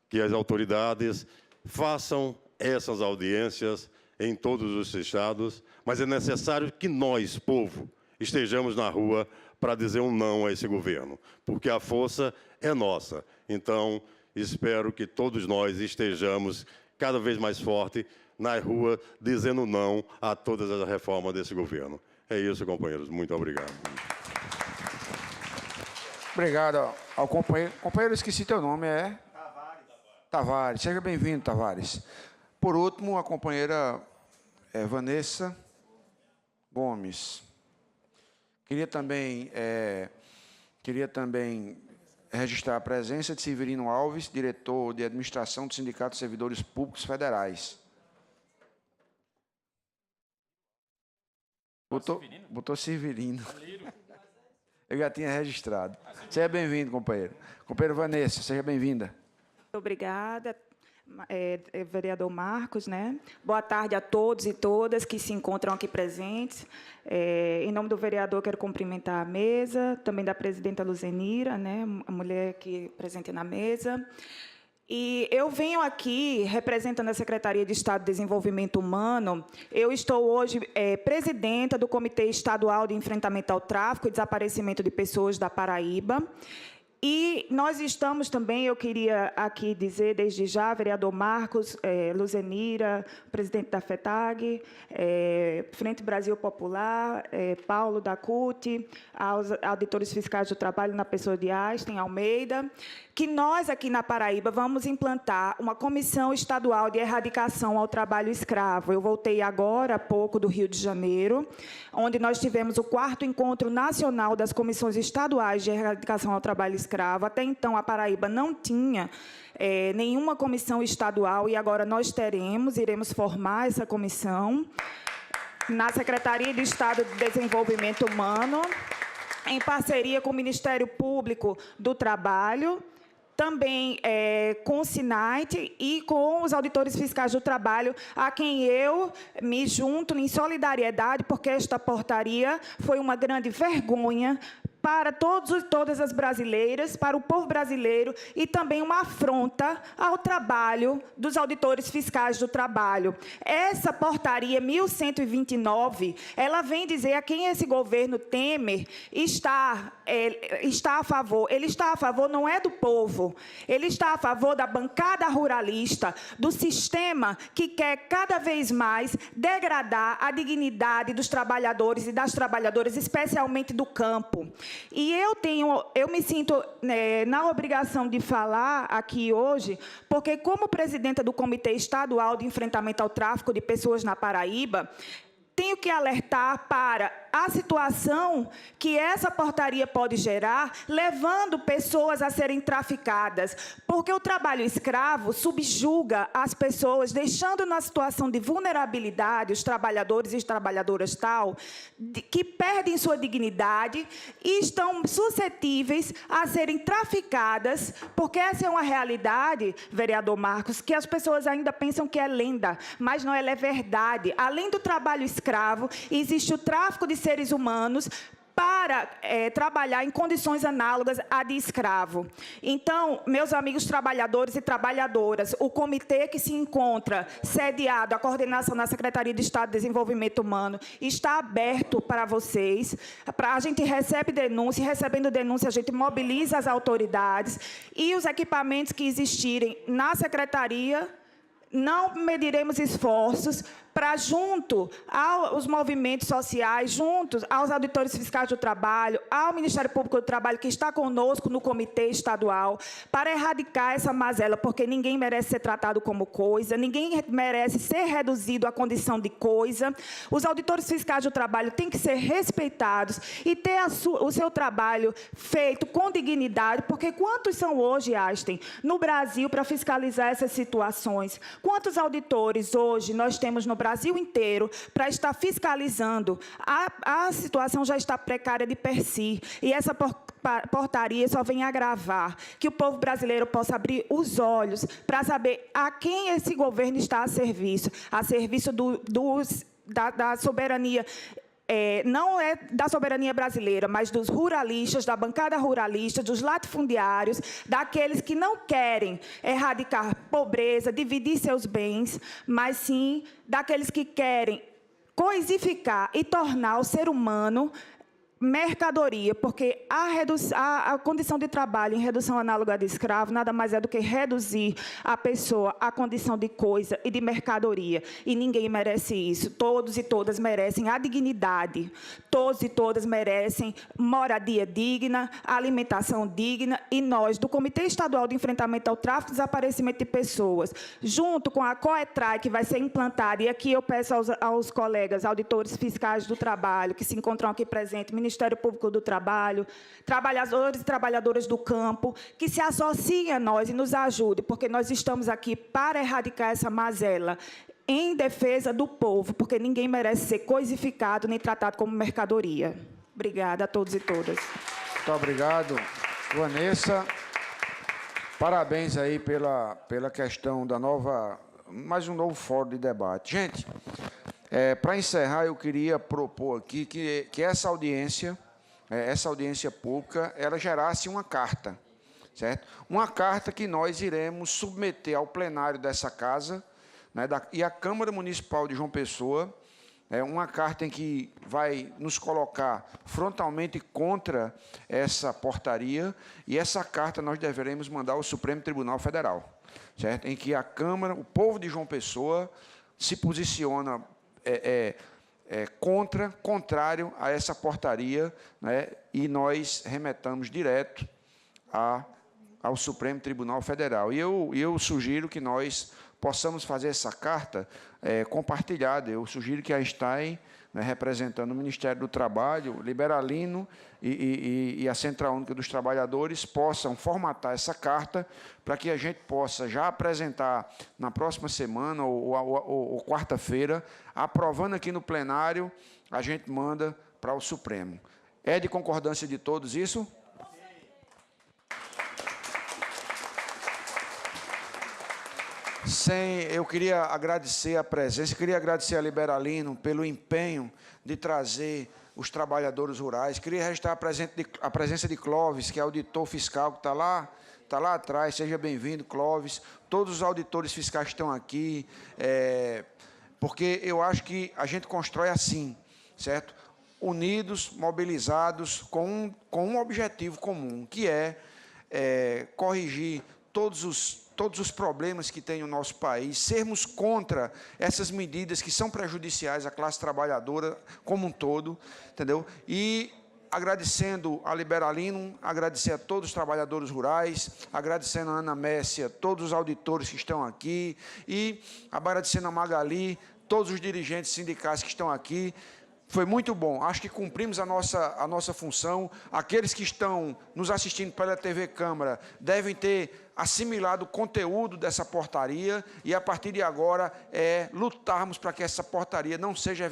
S12: que as autoridades façam essas audiências em todos os estados, mas é necessário que nós, povo, estejamos na rua para dizer um não a esse governo, porque a força é nossa. Então, espero que todos nós estejamos cada vez mais forte na rua, dizendo não a todas as reformas desse governo. É isso, companheiros. Muito obrigado.
S1: Obrigado ao companheiro. Companheiro, esqueci teu nome, é? Tavares. Seja bem-vindo, Tavares. Por último, a companheira Vanessa Gomes. Queria também registrar a presença de Severino Alves, diretor de Administração do Sindicato de Servidores Públicos Federais. Botou Severino. Eu já tinha registrado. Seja bem-vindo, companheiro. Companheira Vanessa, seja bem-vinda.
S13: Obrigada, vereador Marcos, né? Boa tarde a todos e todas que se encontram aqui presentes. Em nome do vereador, quero cumprimentar a mesa, também da presidenta Luzenira, né? A mulher que presente na mesa. E eu venho aqui representando a Secretaria de Estado de Desenvolvimento Humano. Eu estou hoje presidenta do Comitê Estadual de Enfrentamento ao Tráfico e Desaparecimento de Pessoas da Paraíba. E nós estamos também, eu queria aqui dizer desde já, vereador Marcos, Luzenira, presidente da FETAG, Frente Brasil Popular, Paulo da CUT, aos auditores fiscais do trabalho na pessoa de Einstein Almeida, que nós aqui na Paraíba vamos implantar uma comissão estadual de erradicação ao trabalho escravo. Eu voltei agora há pouco do Rio de Janeiro, onde nós tivemos o 4º encontro nacional das comissões estaduais de erradicação ao trabalho escravo. Até então, a Paraíba não tinha nenhuma comissão estadual, e agora nós iremos formar essa comissão na Secretaria de Estado de Desenvolvimento Humano, em parceria com o Ministério Público do Trabalho, também com o SINAIT e com os auditores fiscais do trabalho, a quem eu me junto em solidariedade, porque esta portaria foi uma grande vergonha para todos e todas as brasileiras, para o povo brasileiro, e também uma afronta ao trabalho dos auditores fiscais do trabalho. Essa portaria 1129, ela vem dizer a quem esse governo Temer está a favor. Ele está a favor não é do povo, ele está a favor da bancada ruralista, do sistema que quer cada vez mais degradar a dignidade dos trabalhadores e das trabalhadoras, especialmente do campo. E eu me sinto na obrigação de falar aqui hoje, porque, como presidenta do Comitê Estadual de Enfrentamento ao Tráfico de Pessoas na Paraíba, tenho que alertar para a situação que essa portaria pode gerar, levando pessoas a serem traficadas, porque o trabalho escravo subjuga as pessoas, deixando na situação de vulnerabilidade os trabalhadores e trabalhadoras tal, que perdem sua dignidade e estão suscetíveis a serem traficadas, porque essa é uma realidade, vereador Marcos, que as pessoas ainda pensam que é lenda, mas não, ela é verdade. Além do trabalho escravo, existe o tráfico de seres humanos para trabalhar em condições análogas à de escravo. Então, meus amigos trabalhadores e trabalhadoras, o comitê que se encontra sediado, a coordenação na Secretaria de Estado de Desenvolvimento Humano, está aberto para vocês. A gente recebe denúncia, e recebendo denúncia, a gente mobiliza as autoridades e os equipamentos que existirem na Secretaria, não mediremos esforços para, junto aos movimentos sociais, junto aos auditores fiscais do trabalho, ao Ministério Público do Trabalho, que está conosco no comitê estadual, para erradicar essa mazela, porque ninguém merece ser tratado como coisa, ninguém merece ser reduzido à condição de coisa. Os auditores fiscais do trabalho têm que ser respeitados e ter o seu trabalho feito com dignidade, porque quantos são hoje, Einstein, no Brasil, para fiscalizar essas situações? Quantos auditores hoje nós temos no Brasil inteiro para estar fiscalizando? A situação já está precária de per si, e essa portaria só vem agravar, que o povo brasileiro possa abrir os olhos para saber a quem esse governo está a serviço da soberania. Não é da soberania brasileira, mas dos ruralistas, da bancada ruralista, dos latifundiários, daqueles que não querem erradicar pobreza, dividir seus bens, mas sim daqueles que querem coisificar e tornar o ser humano mercadoria, porque a condição de trabalho em redução análoga à de escravo nada mais é do que reduzir a pessoa à condição de coisa e de mercadoria. E ninguém merece isso. Todos e todas merecem a dignidade. Todos e todas merecem moradia digna, alimentação digna. E nós, do Comitê Estadual de Enfrentamento ao Tráfico e Desaparecimento de Pessoas, junto com a COETRAI, que vai ser implantada, e aqui eu peço aos colegas auditores fiscais do trabalho, que se encontram aqui presentes, Ministério Público do Trabalho, trabalhadores e trabalhadoras do campo, que se associem a nós e nos ajudem, porque nós estamos aqui para erradicar essa mazela em defesa do povo, porque ninguém merece ser coisificado nem tratado como mercadoria. Obrigada a todos e todas.
S1: Muito obrigado, Vanessa. Parabéns aí pela questão da mais um novo fórum de debate. Gente, para encerrar, eu queria propor aqui que essa audiência pública, ela gerasse uma carta, certo? Uma carta que nós iremos submeter ao plenário dessa casa, né, e à Câmara Municipal de João Pessoa, uma carta em que vai nos colocar frontalmente contra essa portaria, e essa carta nós deveremos mandar ao Supremo Tribunal Federal, certo? Em que a Câmara, o povo de João Pessoa, se posiciona contrário a essa portaria, né, e nós remetamos direto ao Supremo Tribunal Federal. E eu sugiro que nós possamos fazer essa carta compartilhada. Eu sugiro que a Einstein, né, representando o Ministério do Trabalho, Liberalino e a Central Única dos Trabalhadores, possam formatar essa carta para que a gente possa já apresentar na próxima semana ou quarta-feira, aprovando aqui no plenário, a gente manda para o Supremo. É de concordância de todos isso? Eu queria agradecer a presença, queria agradecer a Liberalino pelo empenho de trazer os trabalhadores rurais, queria registrar a presença de Clóvis, que é auditor fiscal, que está lá atrás, seja bem-vindo, Clóvis, todos os auditores fiscais que estão aqui, porque eu acho que a gente constrói assim, certo? Unidos, mobilizados, com um objetivo comum, que é corrigir todos os problemas que tem o nosso país, sermos contra essas medidas que são prejudiciais à classe trabalhadora como um todo, entendeu? E agradecendo a Liberalino, agradecer a todos os trabalhadores rurais, agradecendo a Ana Messia, todos os auditores que estão aqui, e agradecendo a Magali, todos os dirigentes sindicais que estão aqui, Foi muito bom. Acho que cumprimos a nossa função. Aqueles que estão nos assistindo pela TV Câmara devem ter assimilado o conteúdo dessa portaria e, a partir de agora, lutarmos para que essa portaria não seja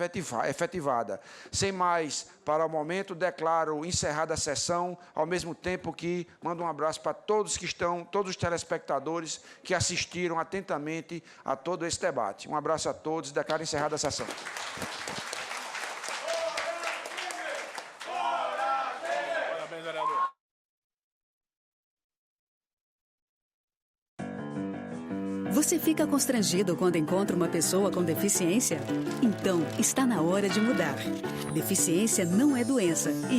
S1: efetivada. Sem mais, para o momento, declaro encerrada a sessão, ao mesmo tempo que mando um abraço para todos todos os telespectadores que assistiram atentamente a todo esse debate. Um abraço a todos e declaro encerrada a sessão.
S14: Você fica constrangido quando encontra uma pessoa com deficiência? Então, está na hora de mudar. Deficiência não é doença e